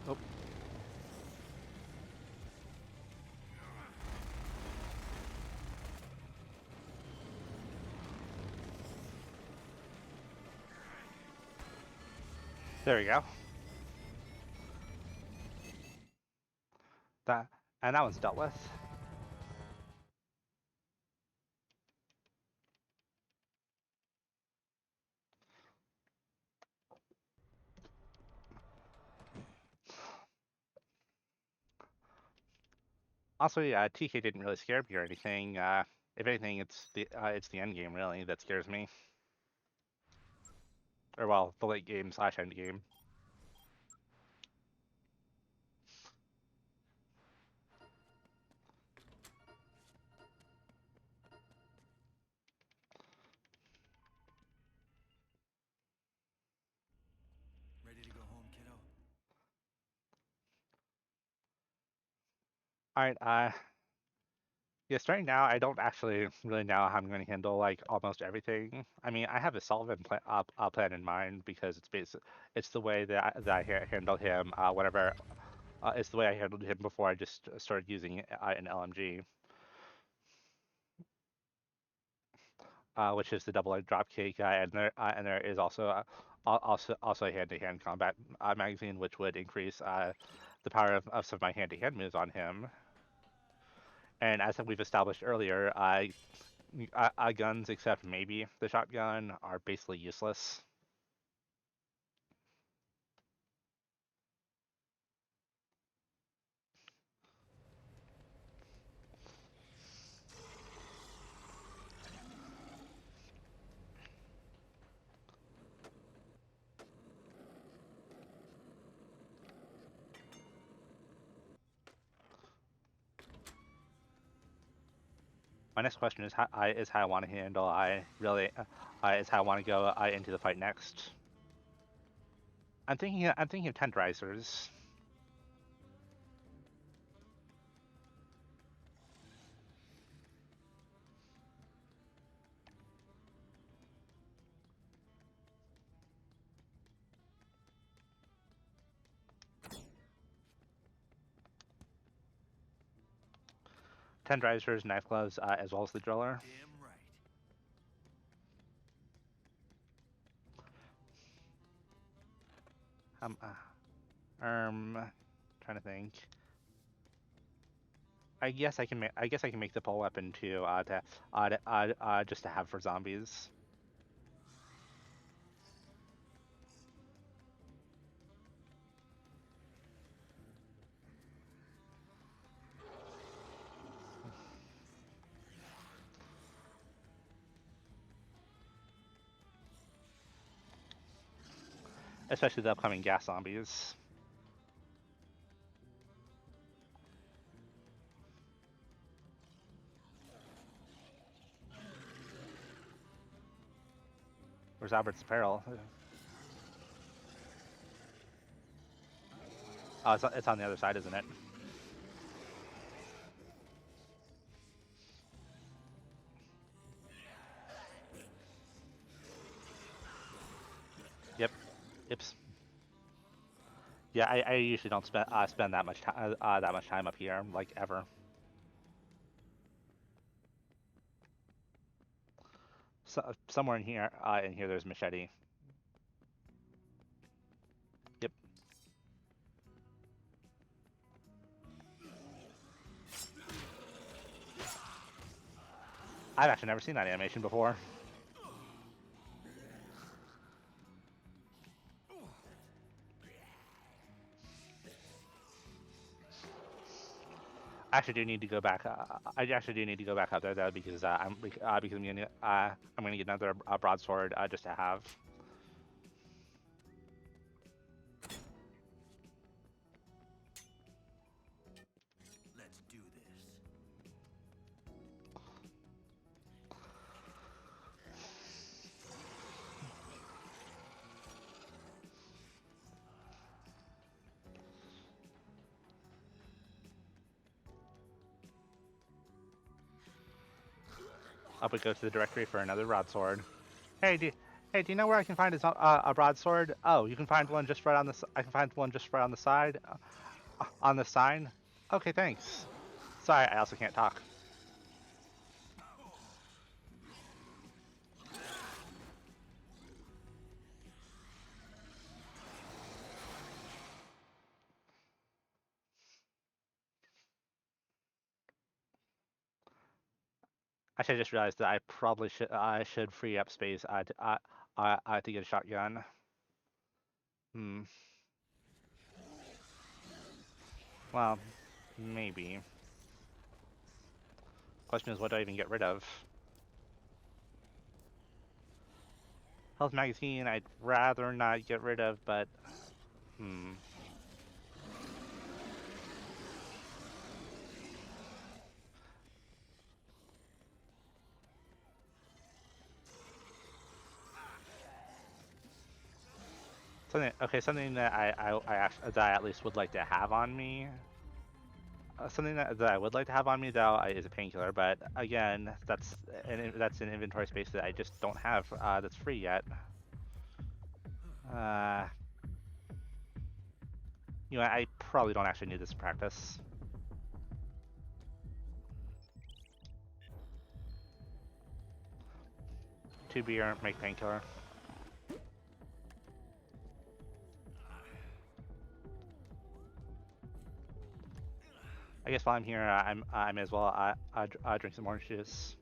Oh. There we go. That and that one's dealt with. Also, yeah, TK didn't really scare me or anything. If anything, it's the end game really that scares me. Or well, the late game / end game. Ready to go home, kiddo? All right. Yeah, starting now, I don't actually really know how I'm going to handle like almost everything. I mean, I have a solvent plan in mind because it's the way that handle him. Whenever it's the way I handled him before I just started using an LMG, which is the double-edged dropkick, and there is also also a hand-to-hand combat magazine, which would increase the power of some of my hand-to-hand moves on him. And as we've established earlier, guns, except maybe the shotgun, are basically useless. My next question is how I want to handle. I really is how I want to go into the fight next. I'm thinking of tenderizers. Tenderizers, knife gloves, as well as the driller. Damn right. Um, uh, um, trying to think. I guess I can make the pole weapon too, just to have for zombies. Especially the upcoming gas zombies. Where's Albert's apparel? Oh, it's on the other side, isn't it? Yep. Ips. Yeah, I usually don't spend that much time up here, like ever. So, somewhere in here, there's machete. Yep. I've actually never seen that animation before. I actually do need to go back. I actually do need to go back up there though because I'm gonna get another broadsword just to have. Let's do this. Up we go to the directory for another broadsword. Hey, do you know where I can find a broadsword? Oh, you can find one just right on the. I can find one just right on the side, on the sign. Okay, thanks. Sorry, I also can't talk. I should just realized that I should free up space to get a shotgun. Hmm. Well, maybe. Question is, what do I even get rid of? Health magazine, I'd rather not get rid of, but hmm. Something that that I at least would like to have on me. Something that I would like to have on me though is a painkiller, but again, that's an inventory space that I just don't have that's free yet. Uh, I probably don't actually need this practice. 2 beer, make painkiller. I guess while I'm here, I may as well drink some orange juice.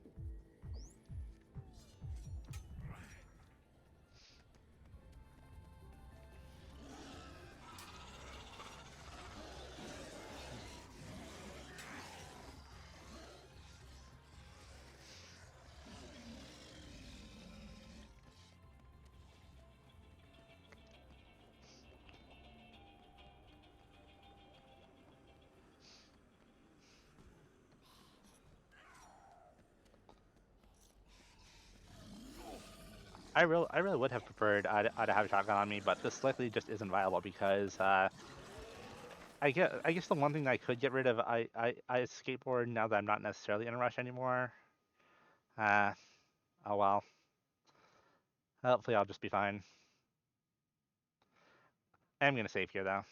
I really would have preferred to have a shotgun on me, but this likely just isn't viable because I guess the one thing that I could get rid of I skateboard now that I'm not necessarily in a rush anymore. Uh, oh well. Hopefully I'll just be fine. I'm gonna save here though.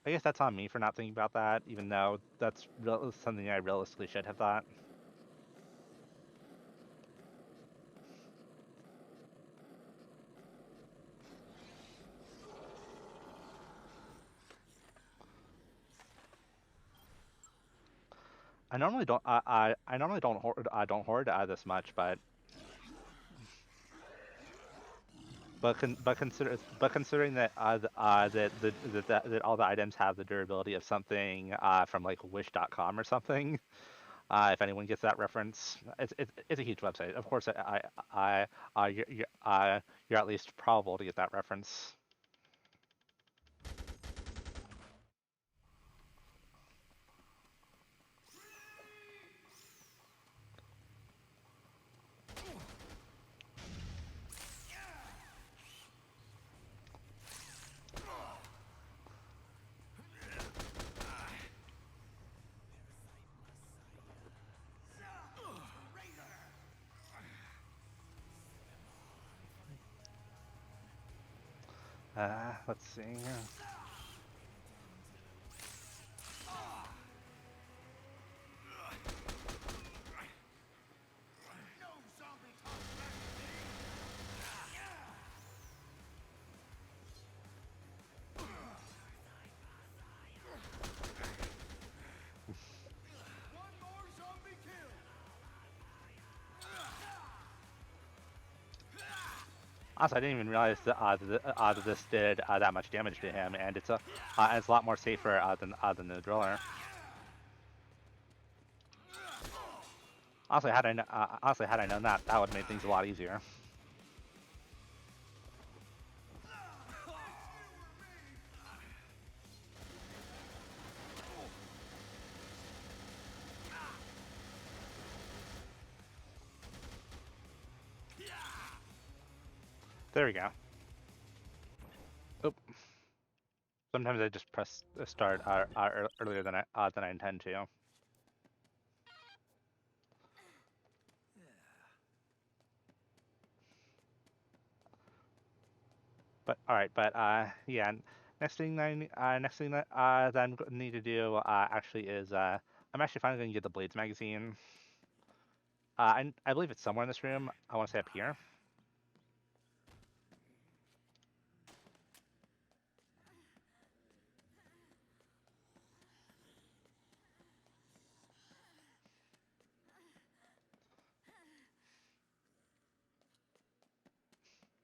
I guess that's on me for not thinking about that, even though that's something I realistically should have thought. I normally don't hoard this much, but considering that that all the items have the durability of something from like Wish.com or something, if anyone gets that reference, it's a huge website. Of course, you're at least probable to get that reference. Let's see. Honestly, I didn't even realize that this did that much damage to him, and it's a lot more safer than the driller. Honestly, had I known that, that would have made things a lot easier. There we go. Oop. Sometimes I just press start earlier than I intend to. But all right, but yeah. Next thing that I'm going to need to do actually is I'm actually finally going to get the Blades magazine. I believe it's somewhere in this room. I want to say up here.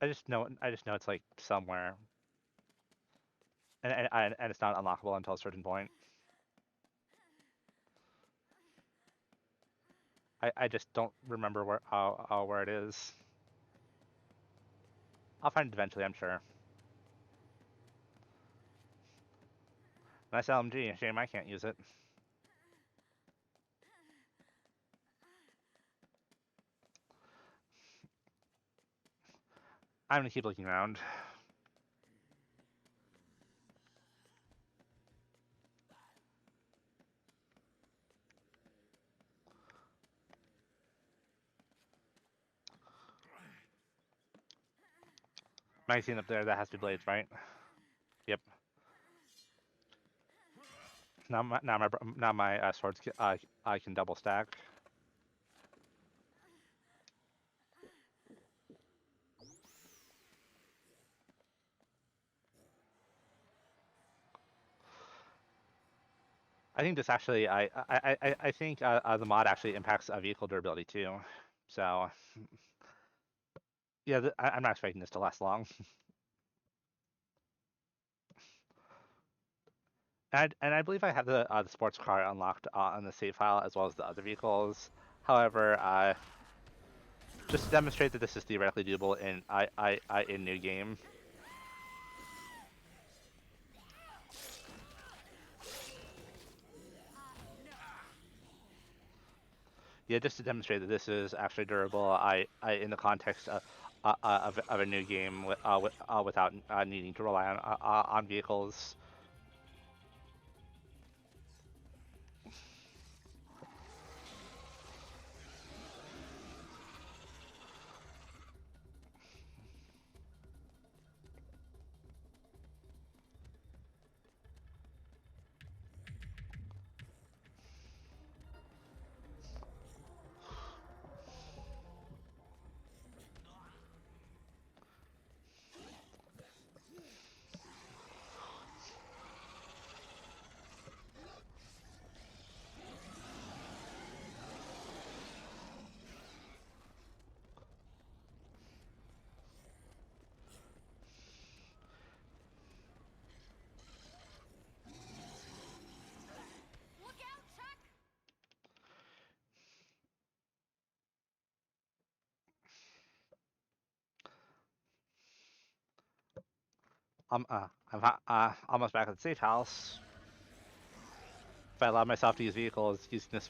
I just know it's like somewhere, and it's not unlockable until a certain point. I just don't remember where it is. I'll find it eventually, I'm sure. Nice LMG. Shame I can't use it. I'm gonna keep looking around. Magazine up there, that has to be blades, right? Yep. Now my swords I can double stack. I think this actually I think the mod actually impacts vehicle durability too. So yeah, I'm not expecting this to last long. And I believe I have the sports car unlocked on the save file as well as the other vehicles. However, just to demonstrate that this is theoretically doable in new game. Yeah, just to demonstrate that this is actually durable, I in the context of a new game without needing to rely on vehicles. almost back at the safe house. If I allowed myself to use vehicles, using this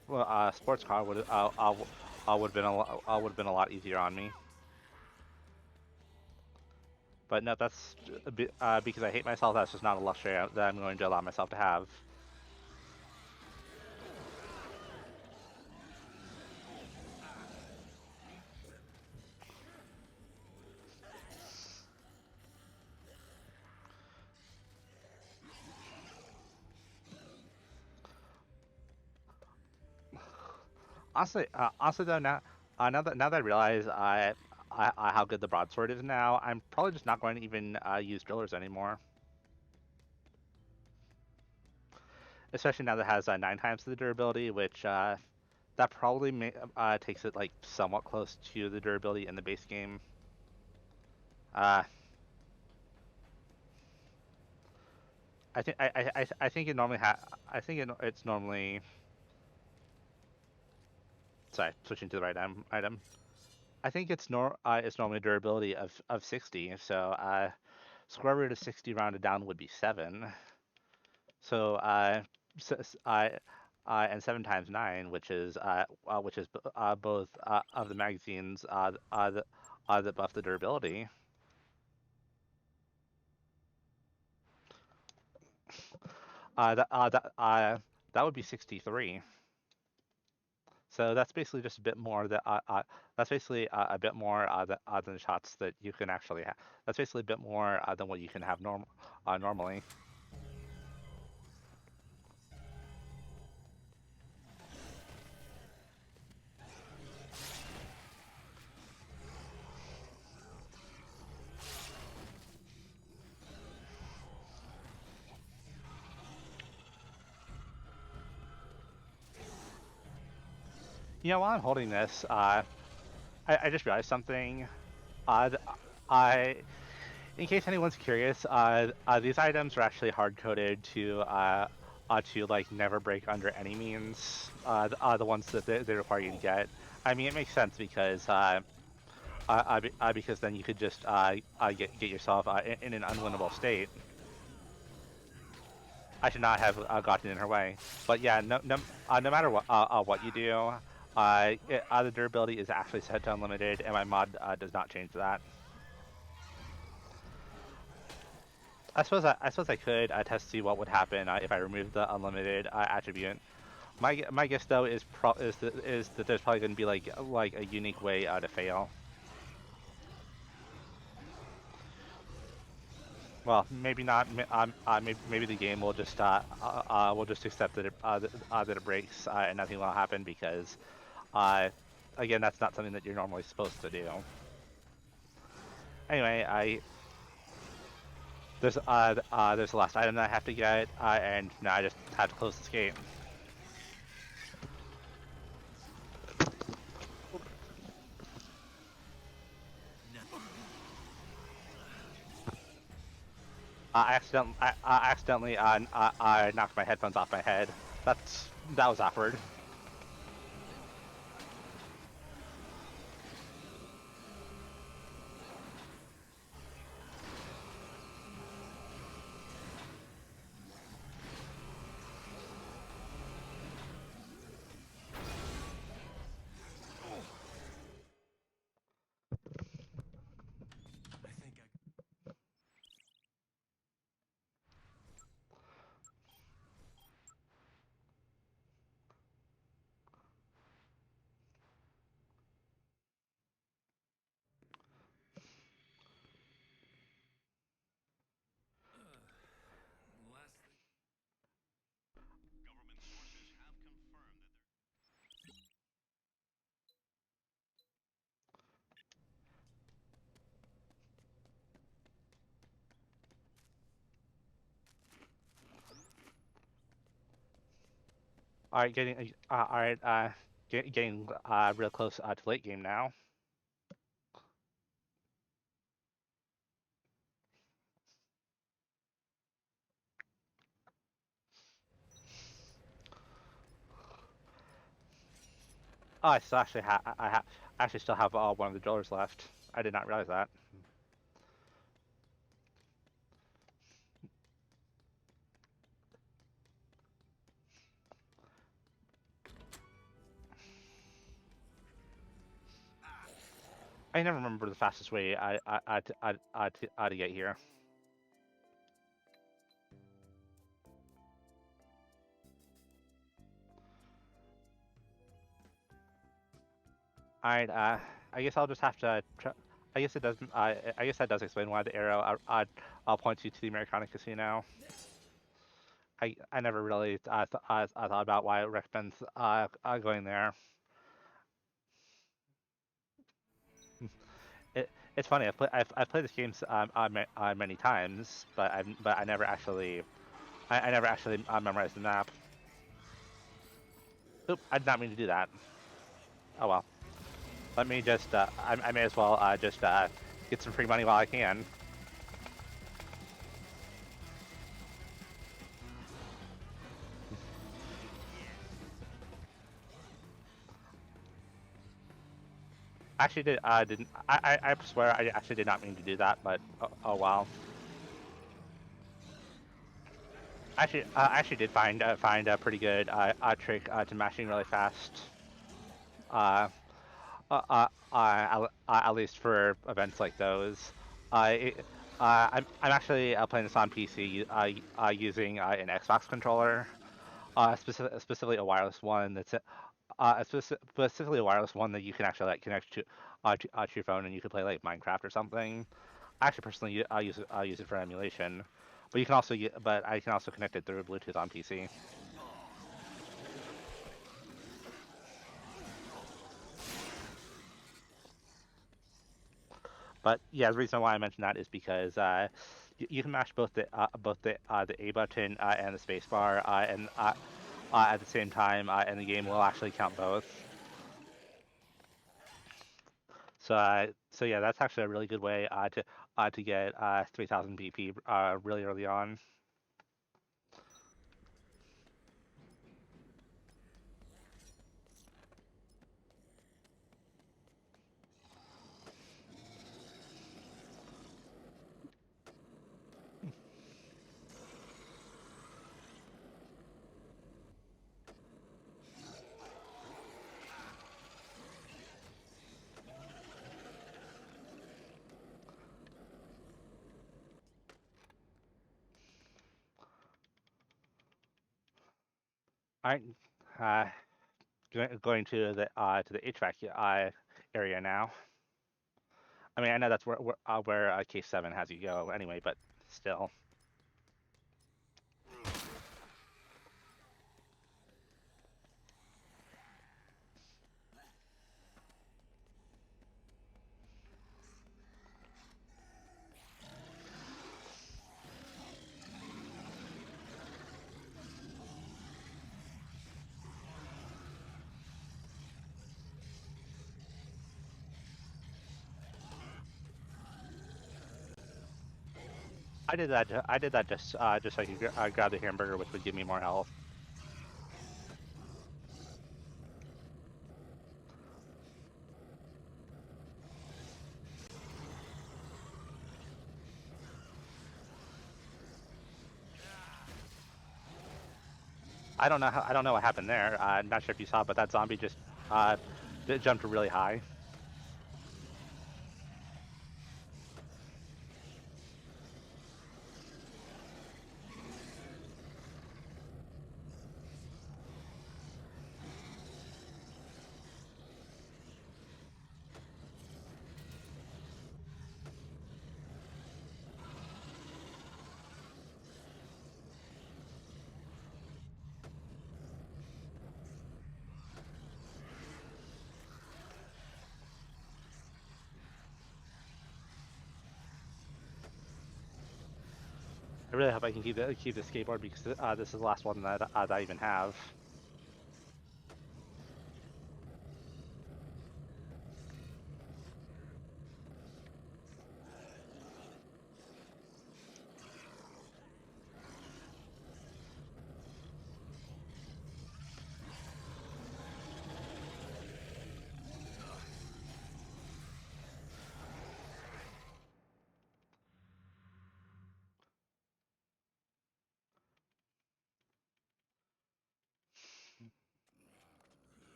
sports car would have been would have been a lot easier on me. But no, that's because I hate myself. That's just not a luxury that I'm going to allow myself to have. Honestly though, now that I realize how good the broadsword is now, I'm probably just not going to even use drillers anymore. Especially now that it has 9 times the durability, which that probably takes it like somewhat close to the durability in the base game. Uh, I think it normally it's normally, sorry, switching to the right item. I think it's normally a durability of 60. So square root of 60 rounded down would be 7. So and 7 times 9, which is both of the magazines that buff the durability. Uh, that uh, that uh, that would be 63. So that's basically just a bit more that's basically a bit more than the shots that you can actually have. That's basically a bit more than what you can have normally. While I'm holding this, I just realized something. Uh, I In case anyone's curious, these items are actually hard coded to like never break under any means. The ones that they require you to get. I mean, it makes sense because then you could just get yourself in an unwinnable state. I should not have gotten in her way. But yeah, no matter what you do, the durability is actually set to unlimited, and my mod does not change that. I suppose I could test to see what would happen if I removed the unlimited attribute. My guess though is that there's probably going to be like a unique way to fail. Well, maybe not. Maybe the game will just accept that that it breaks and nothing will happen because uh, again that's not something that you're normally supposed to do. Anyway, I there's the last item that I have to get and now I just have to close this gate. I accidentally I knocked my headphones off my head. That was awkward. I think I. Last thing. Government sources have confirmed that All right, all right, getting real close to late game now. Oh, I still actually I actually still have one of the drillers left. I did not realize that. I never remember the fastest way to get here. Alright, I guess I'll just have to. I guess it does. I guess that does explain why the arrow points you to the Americana Casino. I never really I thought about why it recommends going there. It, it's funny. I've played this game many times, but I never actually I never actually memorized the map. Oop! I did not mean to do that. Oh well. Let me just I may as well just get some free money while I can. Actually, didn't I swear I actually did not mean to do that, but oh wow. I actually did find a pretty good trick to mashing really fast. Uh, at least for events like those. I'm actually playing this on PC using an Xbox controller, specifically a wireless one specifically a wireless one that you can actually like connect to your phone and you can play like Minecraft or something. I actually personally use it for emulation, but you can also but I can also connect it through Bluetooth on PC. But yeah, the reason why I mentioned that is because you can mash the A button and the space bar at the same time, and the game will actually count both. So yeah, that's actually a really good way to get 3,000 BP really early on. All right, uh, going to the HVAC area now. I mean, I know that's where case 7 has you go anyway, but still. I did that just so I could grab the hamburger, which would give me more health. I don't know what happened there. I'm not sure if you saw, but that zombie just uh, jumped really high. I really hope I can keep the skateboard because this is the last one that I even have.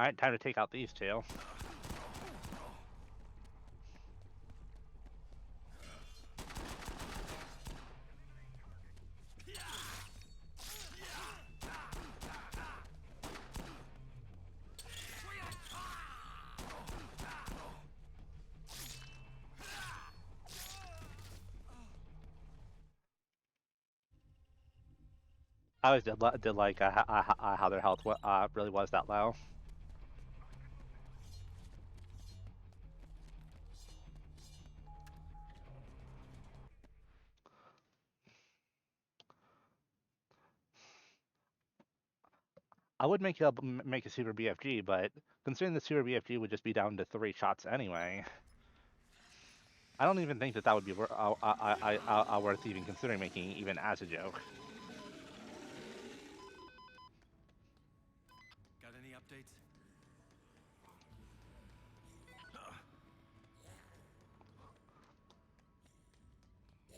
Alright, time to take out these two. I always did like how their health really was that low. I would make a super BFG, but considering the super BFG would just be down to 3 shots anyway, I don't even think that would be worth even considering making even as a joke. Got any updates?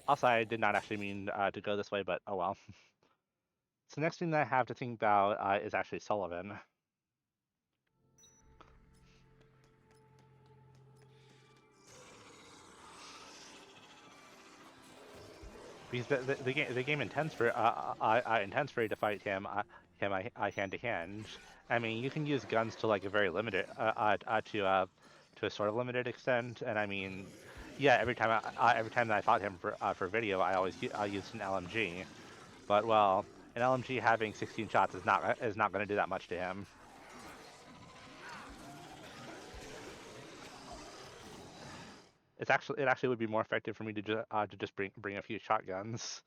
Also, I did not actually mean to go this way, but oh well. So next thing that I have to think about is actually Sullivan. Because the game intends for you to fight him hand to hand. I mean, you can use guns to like a very limited to a sort of limited extent, and I mean, yeah, every time that I fought him for video, I used an LMG. But well, an LMG having 16 shots is not going to do that much to him. It actually would be more effective for me to just bring a few shotguns.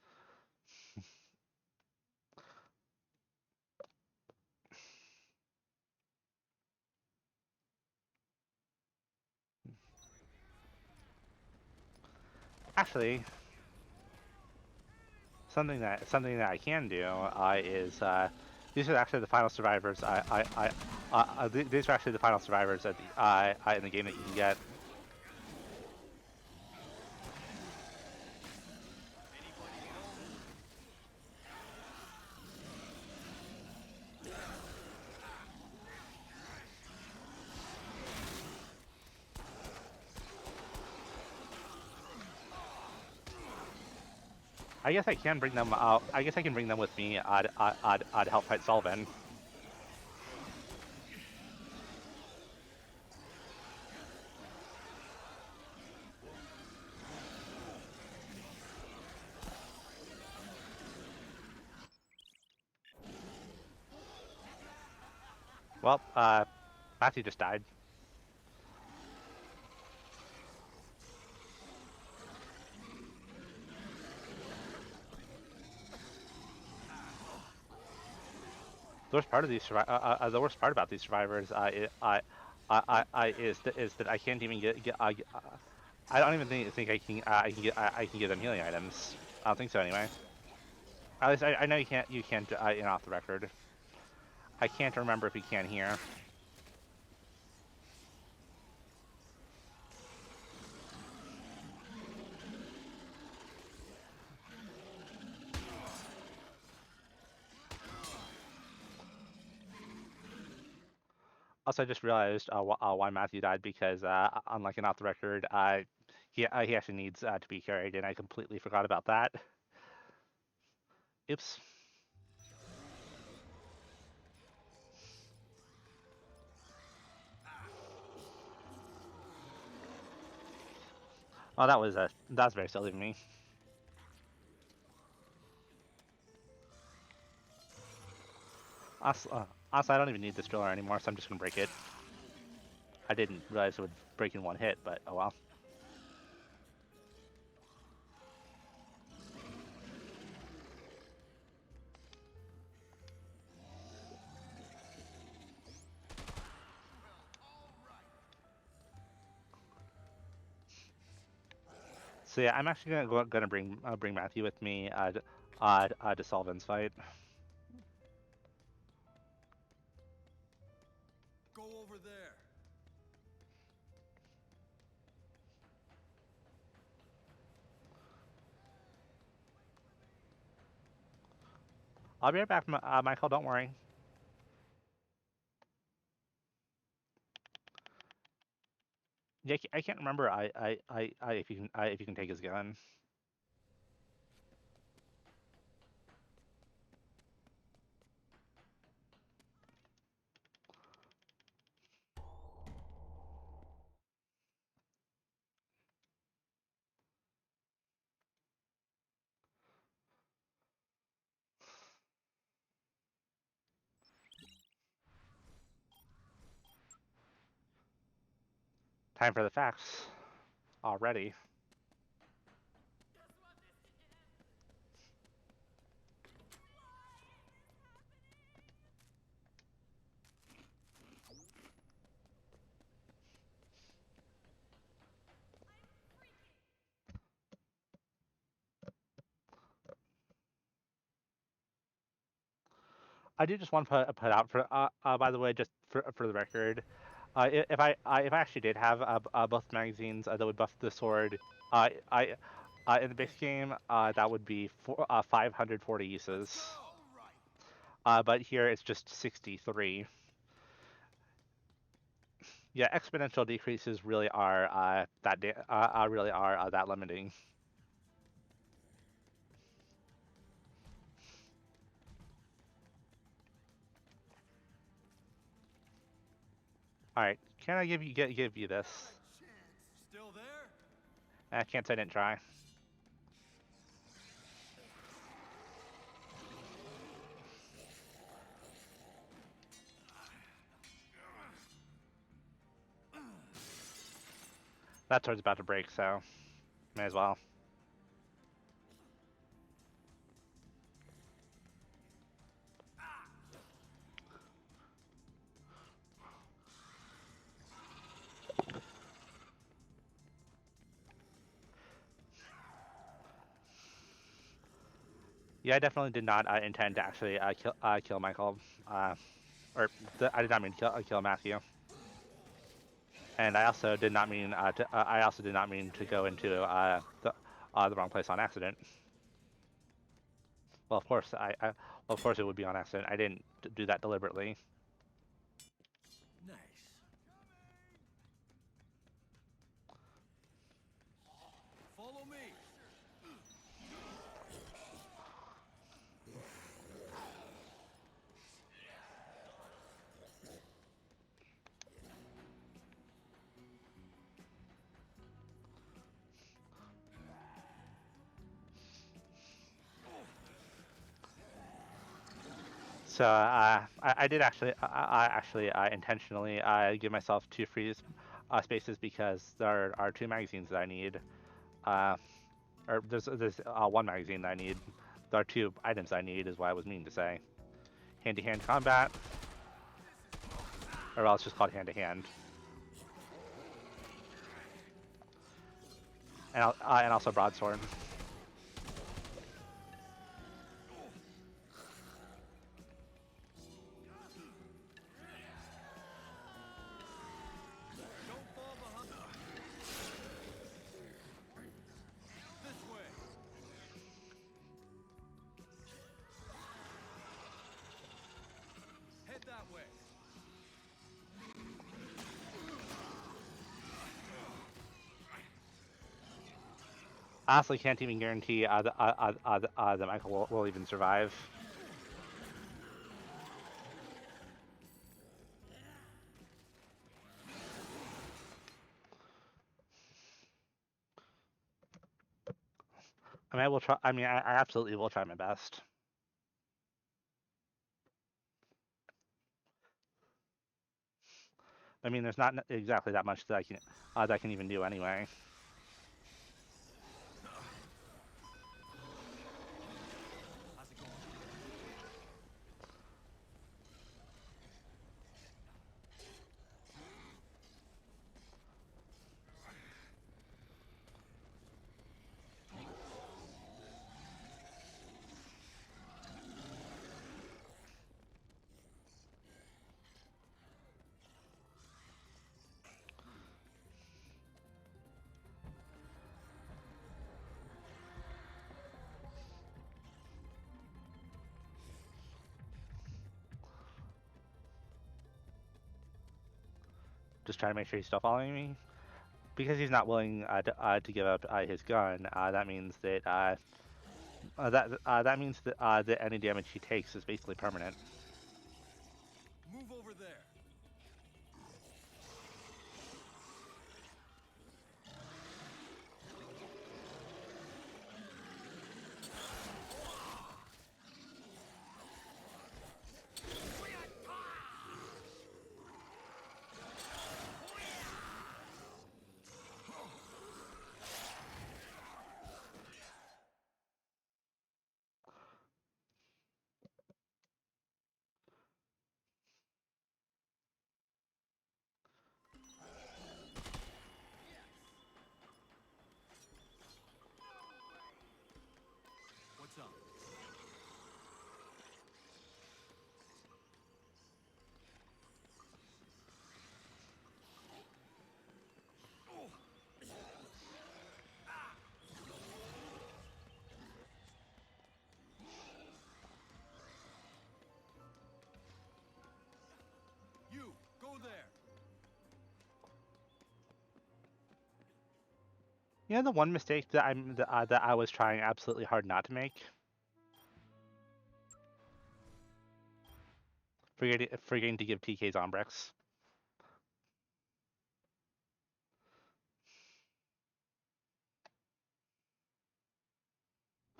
Actually, something that I can do is these are actually the final survivors. These are actually the final survivors at the in the game that you can get. I guess I can bring them out. I guess I can bring them with me to help fight Sullivan. Well, Matthew just died. The worst part about these survivors is that I can't even I don't even think I can give them healing items. I don't think so anyway. At least I know you can't off the record. I can't remember if you can here. Also, I just realized why Matthew died because unlike an off the record, he actually needs to be carried, and I completely forgot about that. Oops. Oh, that was very silly of me. Also, I don't even need this driller anymore, so I'm just gonna break it. I didn't realize it would break in one hit, but oh well. So yeah, I'm actually gonna bring Matthew with me to Sullivan's fight. Go over there. I'll be right back, Michael. Don't worry. Yeah, I can't remember. If you can take his gun. Time for the facts already. I do just want to put out for by the way, just for the record, if I actually did have both magazines that would buff the sword, I in the base game that would be 540 uses. But here it's just 63. Yeah, exponential decreases really are really are that limiting. All right, can I give you this? Still there? I can't say I didn't try. That sword's about to break, so may as well. Yeah, I definitely did not intend to actually kill Michael, I did not mean to kill Matthew, and I also did not mean I also did not mean to go into the wrong place on accident. Well, well, of course it would be on accident. I didn't do that deliberately. Nice. Follow me. So I did actually intentionally give myself two free spaces because there are two magazines that I need. Uh, or there's one magazine that I need. There are two items I need, is what I was meaning to say. Hand-to-hand combat, or else just called hand-to-hand, and also broadsword. Don't fall behind. This way. Head that way. Honestly, can't even guarantee that Michael will even survive. I mean, I will try. I mean, I absolutely will try my best. I mean, there's not exactly that much that I can even do anyway. How's it going? Just trying to make sure he's still following me. because he's not willing to give up his gun, that means that that means that any damage he takes is basically permanent. Move over there. What's up? You, go there. You know the one mistake that that I was trying absolutely hard not to make? Forgetting to give TK Zombrex.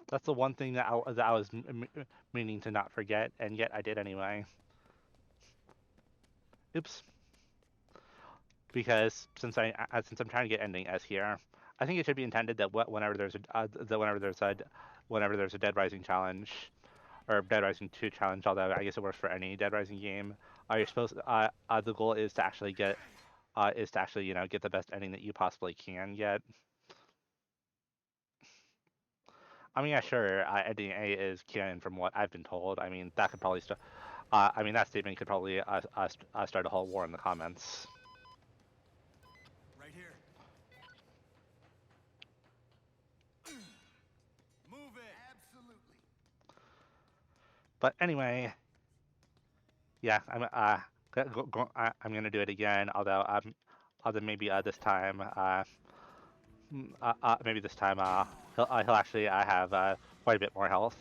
That's the one thing that I was meaning to not forget, and yet I did anyway. Oops. Because since I'm trying to get ending S here, I think it should be intended that whenever there's a Dead Rising challenge or Dead Rising 2 challenge, although I guess it works for any Dead Rising game, you're supposed the goal is to actually get the best ending that you possibly can get. I mean, yeah, sure. Ending A is canon from what I've been told. I mean, that could probably start. I mean, that statement could probably start a whole war in the comments. Right here. Move it. Absolutely. But anyway, yeah, I'm gonna do it again. Although maybe this time, maybe this time, he'll actually have quite a bit more health.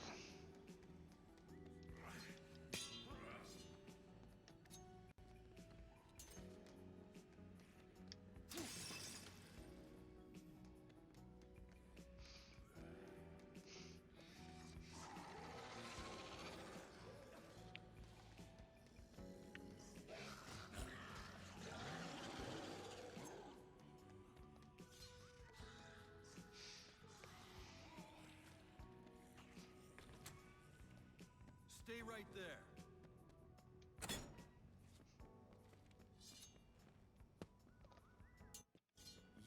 Stay right there.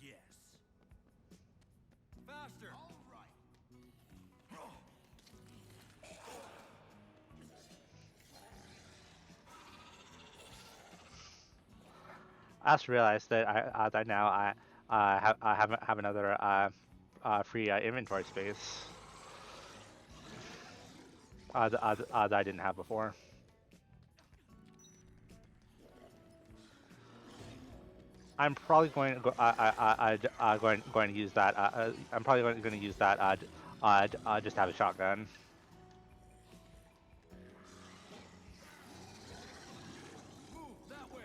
Yes. Faster. All right. I just realized that that now I have another free inventory space that I didn't have before. I'm probably going to going to use that. I'm probably going to use that just to have a shotgun. Move that way.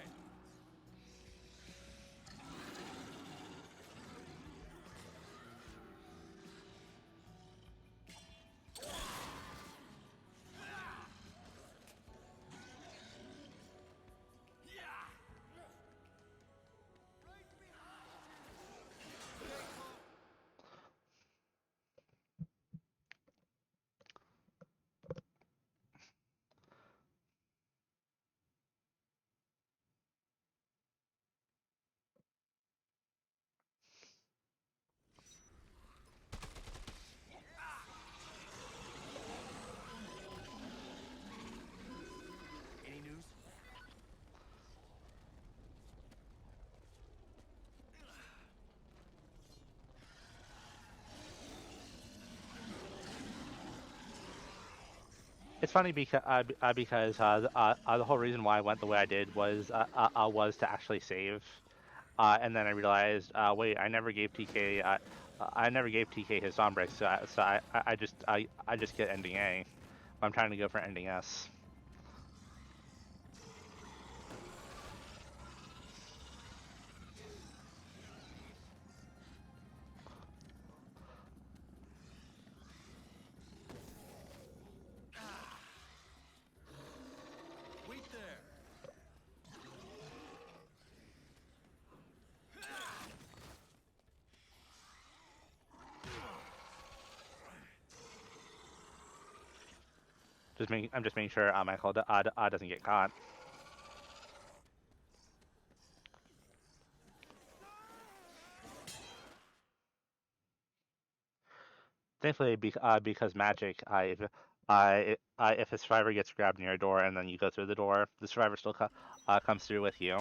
Any news? It's funny because the whole reason why I went the way I did was to actually save. And then I realized, wait, I never gave TK. I never gave TK his Zombrex, I just get ending A. I'm trying to go for ending S. Wait there. I'm just making sure Michael doesn't get caught. Thankfully, because magic, if a survivor gets grabbed near a door and then you go through the door, the survivor still comes through with you.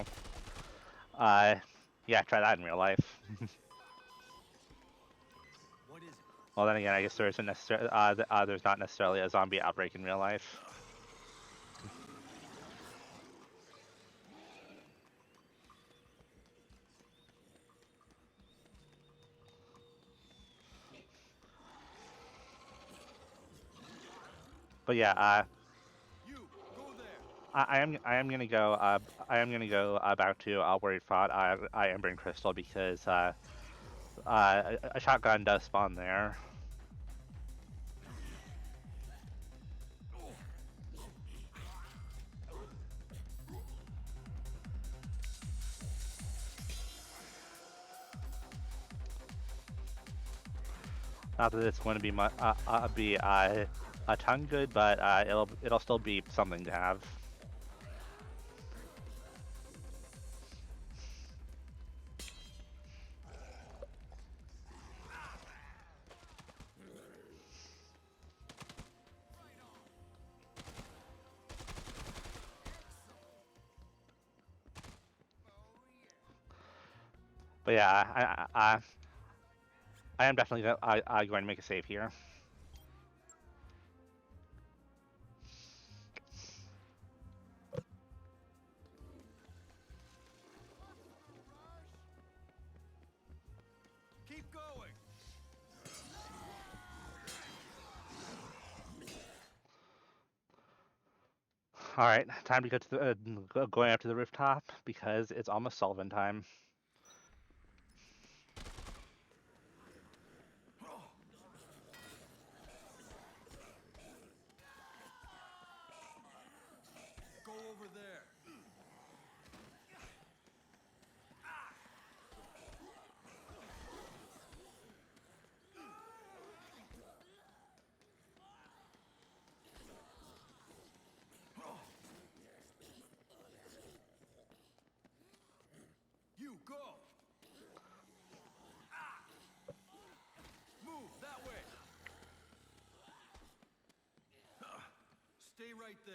Uh, yeah, try that in real life. What is it? Well, then again, I guess there's not necessarily a zombie outbreak in real life. But yeah, You go there. I am gonna go back to where he fought Ember and Crystal because a shotgun does spawn there. Not that it's going to be a ton good, but it'll still be something to have. But yeah, I am definitely going to make a save here. Keep going. All right, time to go to the going up to the rooftop because it's almost Sullivan time. Go over there. You go. Move that way. Stay right there.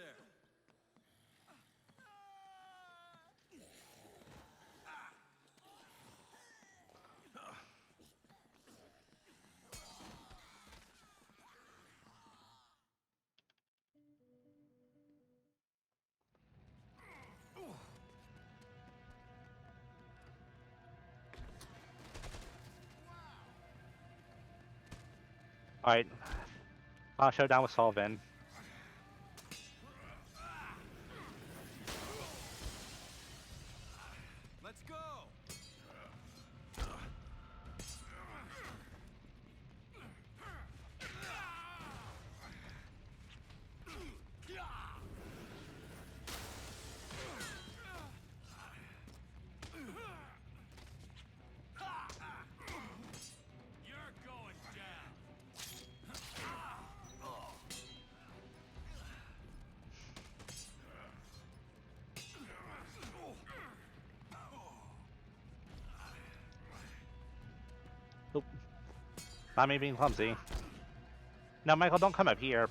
All right, showdown with Sullivan. Let's go. You're going down. Oop. Not me being clumsy. No, Michael, don't come up here. It's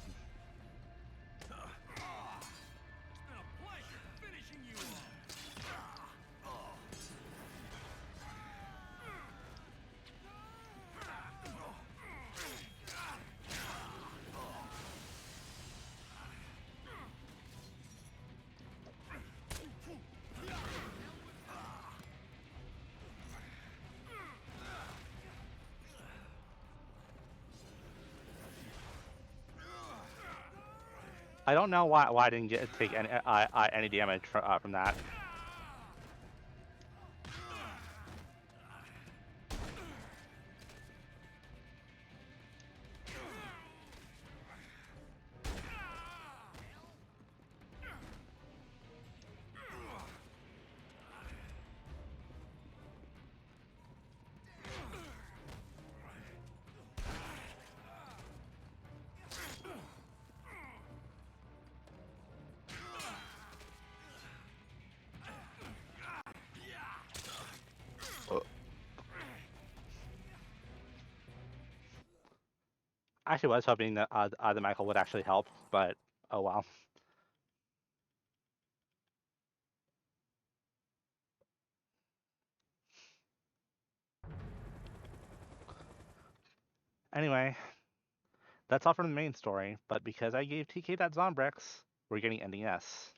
been a pleasure finishing you off. I don't know why I didn't take any damage from that. I actually was hoping that the Michael would actually help, but oh well. Anyway, that's all from the main story, but because I gave TK that Zombrex, we're getting ending S.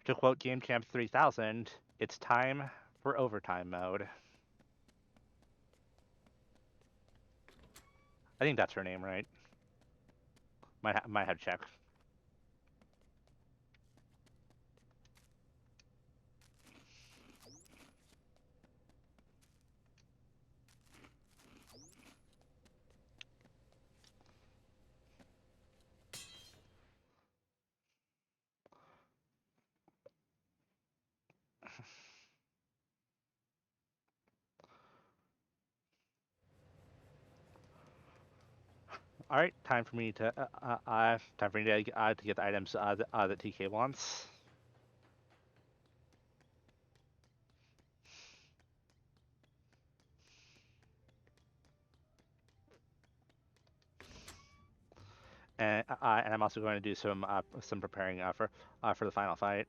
To quote Game Champ 3000, it's time for overtime mode. I think that's her name, right? Might have checked. All right, time for me to to get the items that TK wants. And I'm also going to do some preparing for the final fight.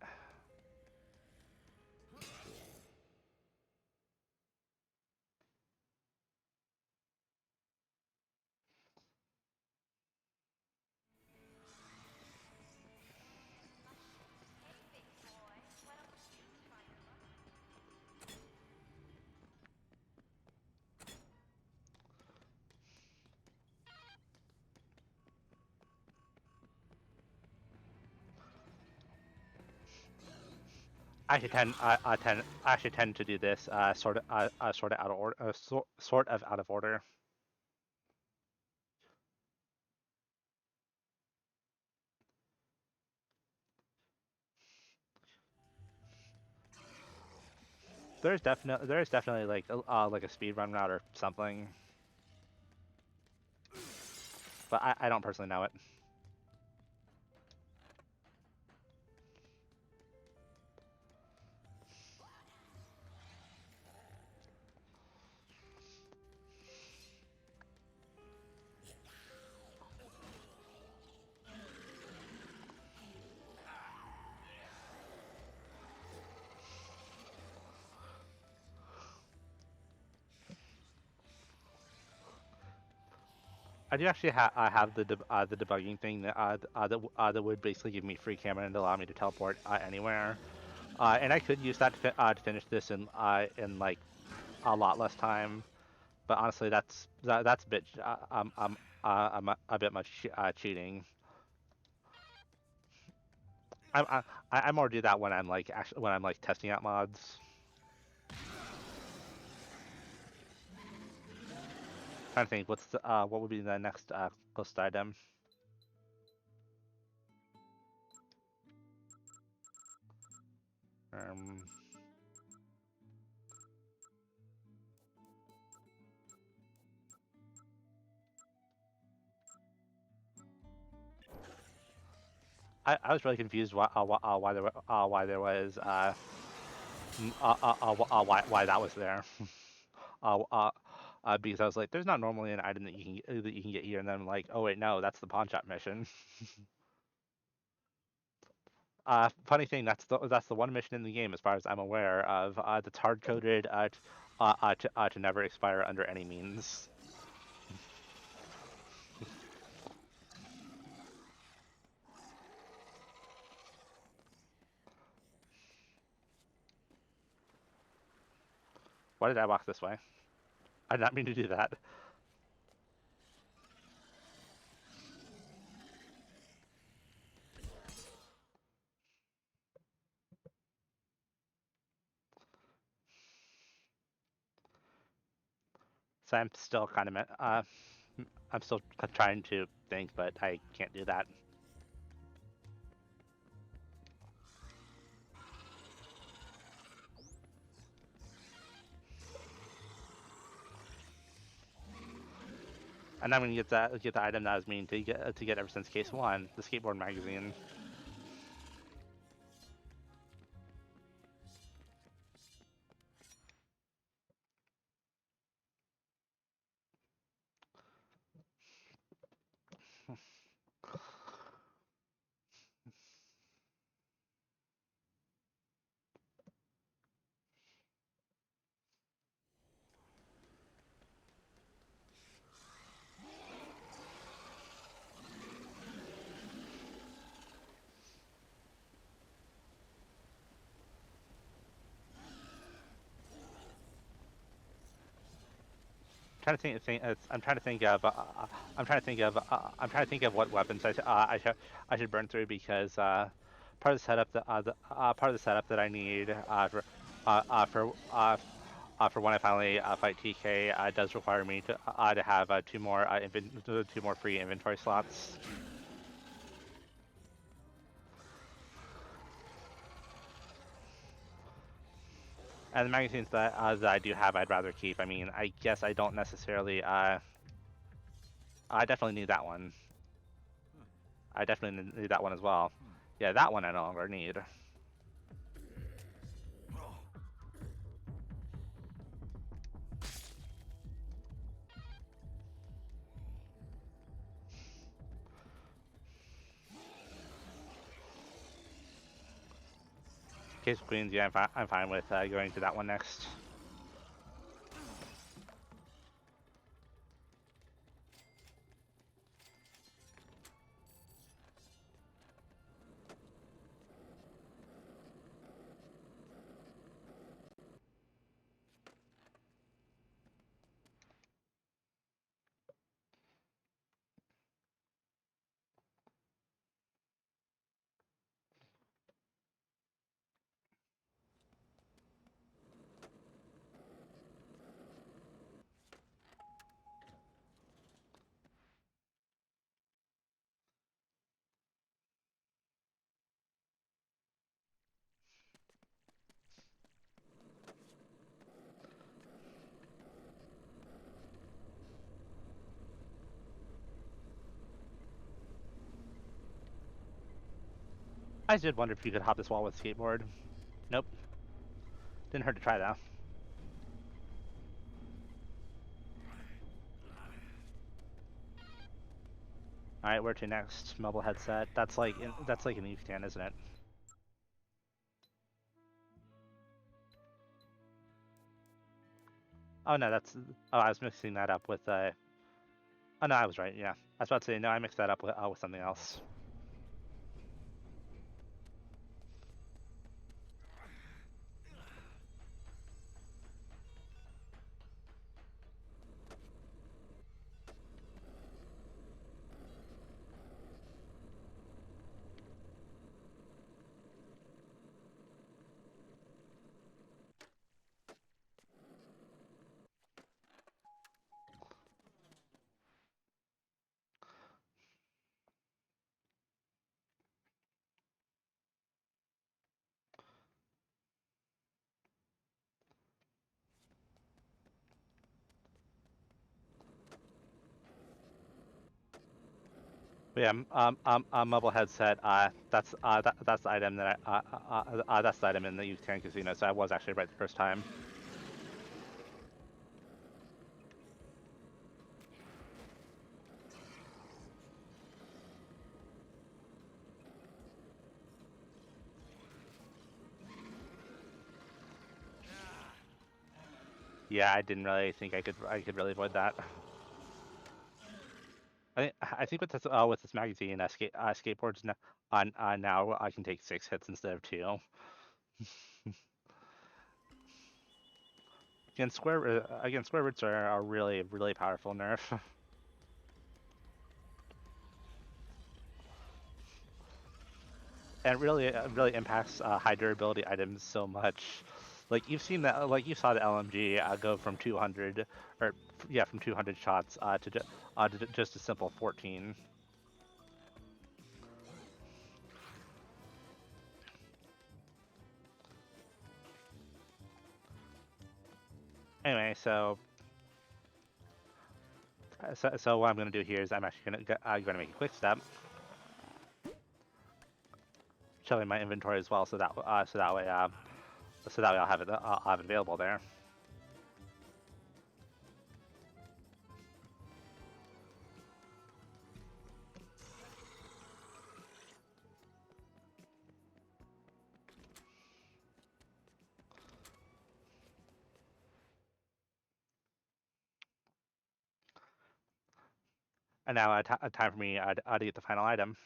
I actually tend to do this sort of out of order, sort of out of order. There's definitely like a speed run route or something, but I don't personally know it. I do actually have the debugging thing that would basically give me free camera and allow me to teleport anywhere, and I could use that to finish this in like a lot less time. But honestly, that's a bit a bit much cheating. I more do that when I'm like actually when I'm like testing out mods. Trying to think what would be the next closest item. Um, I was really confused why there was why that was there. uh, uh, because I was like, there's not normally an item that you can get here, and then I'm like, oh wait, no, that's the pawn shop mission. Funny thing, that's the one mission in the game, as far as I'm aware of, that's hard coded to never expire under any means. Why did I walk this way? I did not mean to do that. So I'm still kind of I'm still trying to think, but I can't do that. And I'm gonna get the item that I was meaning to get ever since case one, the skateboard magazine. Trying to I'm trying to think of I'm trying to think of what weapons I should burn through because part of the setup part of the setup that I need for when I finally fight TK does require me to have two more free inventory slots. And the magazines that I do have, I'd rather keep. I mean, I guess I don't necessarily. I definitely need that one. I definitely need that one as well. Yeah, that one I no longer need. Case of Queens, yeah, I'm fine with going to that one next. I did wonder if you could hop this wall with a skateboard. Nope. Didn't hurt to try though. All right, where to next? Mobile headset. That's like an E-stand, isn't it? Oh no, that's. Oh, I was mixing that up with. Oh no, I was right. Yeah, I was about to say no. I mixed that up with something else. But yeah, mobile headset. That's the item that's the item in the Youth Casino. So I was actually right the first time. Yeah, I didn't really think I could really avoid that. I think with this magazine, skateboards on now I can take 6 hits instead of 2. against square roots are a really powerful nerf. And really impacts high durability items so much. Like you've seen that, like you saw the LMG go from 200, or yeah, from 200 shots to just a simple 14. Anyway, so what I'm gonna do here is I'm actually gonna make a quick step, showing my inventory as well, so that way I'll have it available there. And now time for me to get the final item.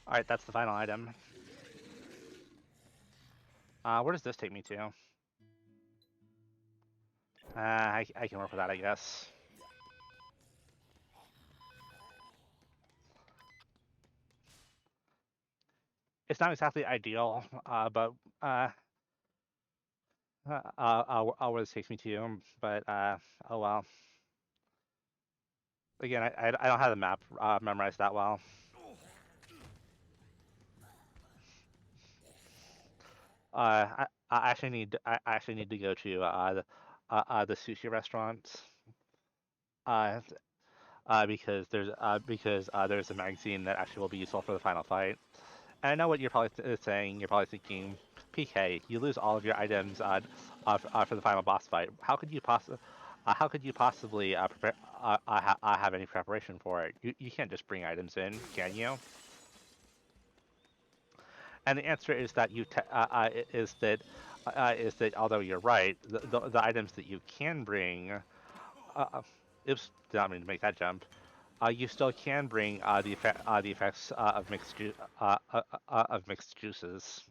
All right, that's the final item. Where does this take me to? I can work with that, I guess. It's not exactly ideal, but where this takes me to. But oh well. Again, I don't have the map memorized that well. I actually need to go to the sushi restaurant. Uh, because there's a magazine that actually will be useful for the final fight. And I know what you're probably saying. You're probably thinking, PK, you lose all of your items for the final boss fight. How could you possibly prepare have any preparation for it? You can't just bring items in, can you? And the answer is that is that although you're right, the items that you can bring, oops, did not mean to make that jump. You still can bring the effects of mixed juices.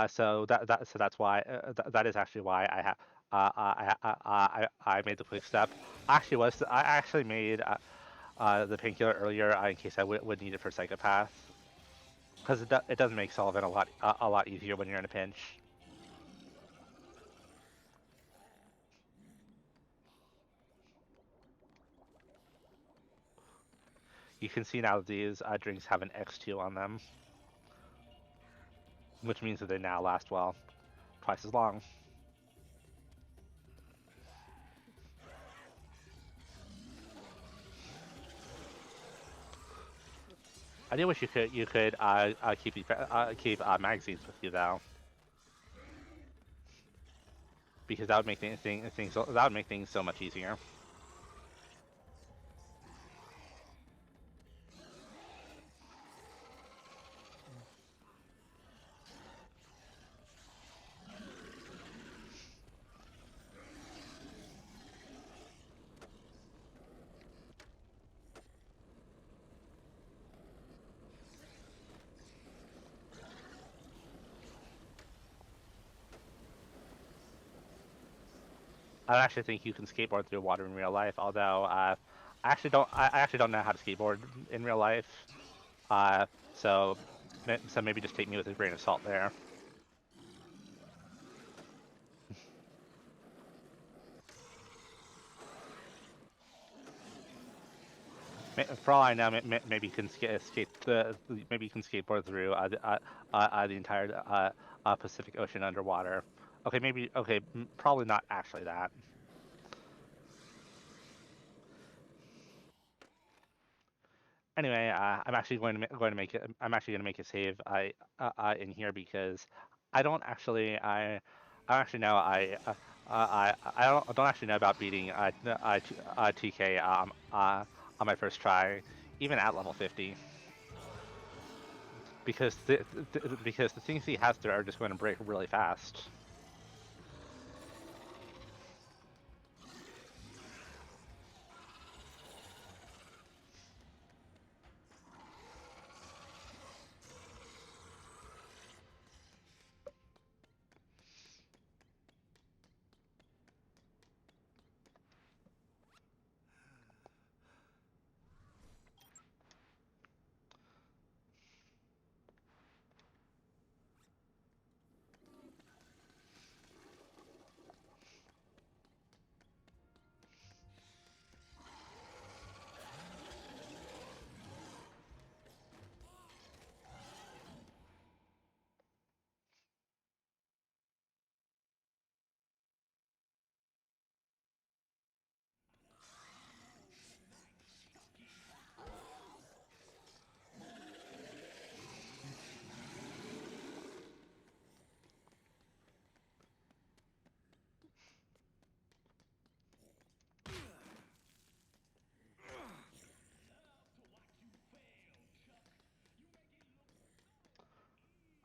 So that's why that is actually why I made the quick step. I actually made the painkiller earlier in case I would need it for psychopath, because it does make Sullivan a lot easier when you're in a pinch. You can see now that these drinks have an X2 on them, which means that they now last, well, twice as long. I do wish you could keep magazines with you though, because that would make that would make things so much easier. I actually think you can skateboard through water in real life, although I actually don't know how to skateboard in real life. Uh, so so maybe just take me with a grain of salt there. For all I know, maybe you can maybe you can skateboard through the entire Pacific Ocean underwater. Okay, maybe. Okay, probably not actually that. Anyway, I'm actually going to make it. I'm actually going to make a save in here because I don't actually I actually know I don't actually know about beating TK on my first try, even at level 50, because because the things he has there are just going to break really fast.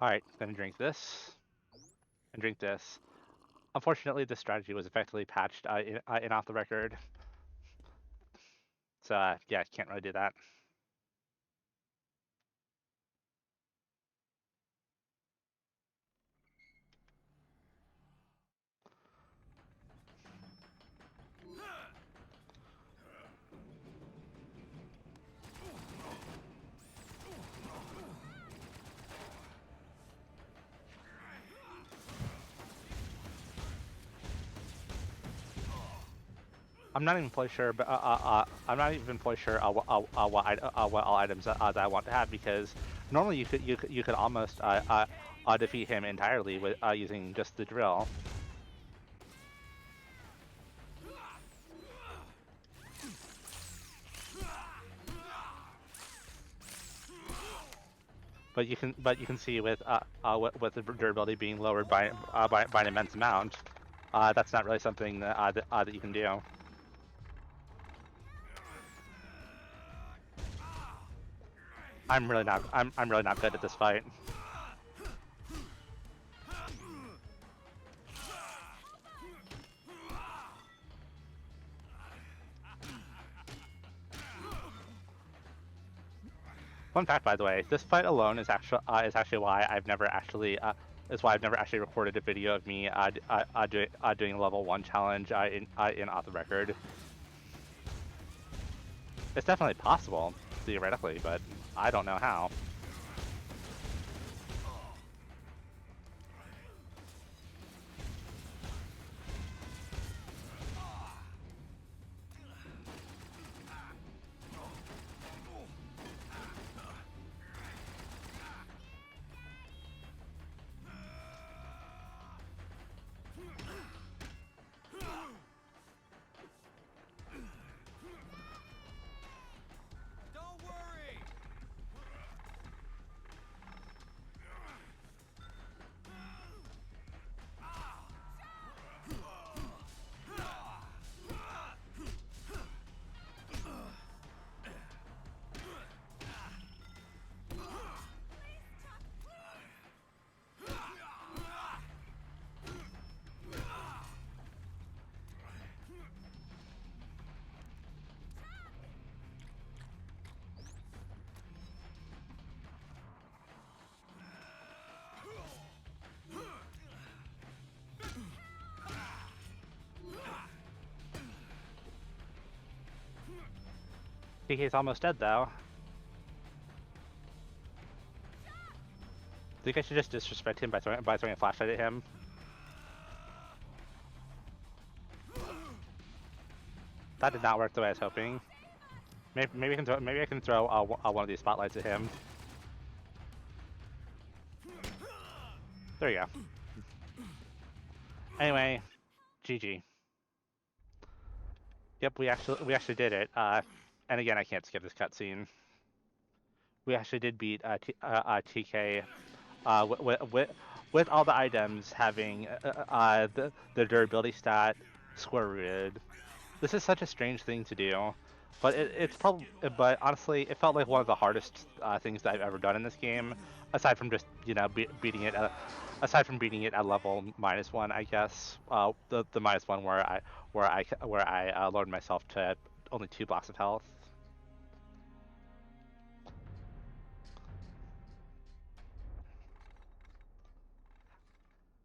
All right, gonna drink this and drink this. Unfortunately, this strategy was effectively patched in off the record, so yeah, can't really do that. I'm not even fully sure, but I'm not even fully sure what all items that I want to have, because normally you could almost defeat him entirely with using just the drill. But you can see with the durability being lowered by an immense amount, that's not really something that you can do. I'm really not good at this fight. Fun fact, by the way, this fight alone is actually why I've never actually recorded a video of me doing a level 1 challenge in off the record. It's definitely possible theoretically, but I don't know how. Don't worry. TK's almost dead though. Think I should just disrespect him by throwing a flashlight at him? That did not work the way I was hoping. Maybe I can throw one of these spotlights at him. There you go. Anyway, GG. Yep, we actually did it. And again, I can't skip this cutscene. We actually did beat TK with all the items having the durability stat square rooted. This is such a strange thing to do, but it's probably. But honestly, it felt like one of the hardest things that I've ever done in this game, aside from just beating it. Aside from beating it at level -1, I guess. The -1 where I lowered myself to only 2 blocks of health.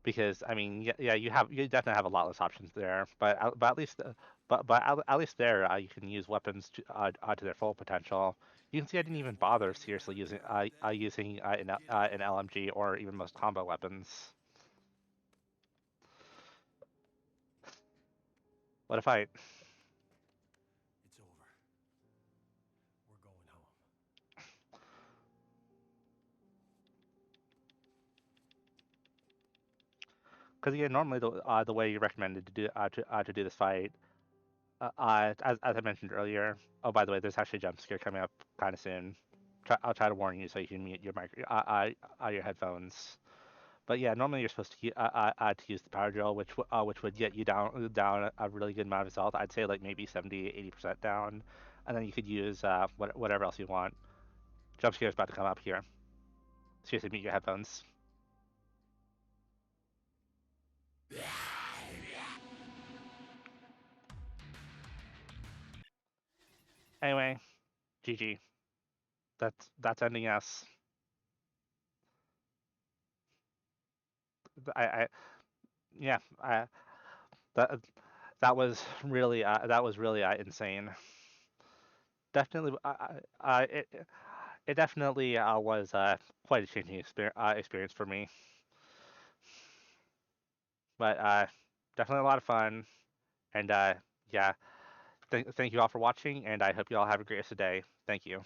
Because I mean, yeah, you definitely have a lot less options there, but at least at least there you can use weapons to their full potential. You can see I didn't even bother seriously using an LMG or even most combo weapons. What a fight! It's over. We're going home. Because yeah, normally the way you recommended to do this fight, as I mentioned earlier. Oh, by the way, there's actually a jump scare coming up kind of soon. I'll try to warn you so you can mute your headphones. But yeah, normally you're supposed to use the power drill, which would get you down a really good amount of health. I'd say like maybe 70, 80% down, and then you could use whatever else you want. Jump scare is about to come up here. Seriously, mute your headphones. Anyway, GG. That's ending us. I yeah. That that was really insane. Definitely, it definitely was quite a changing experience for me. But definitely a lot of fun. And yeah, thank you all for watching, and I hope you all have a great rest of the day. Thank you.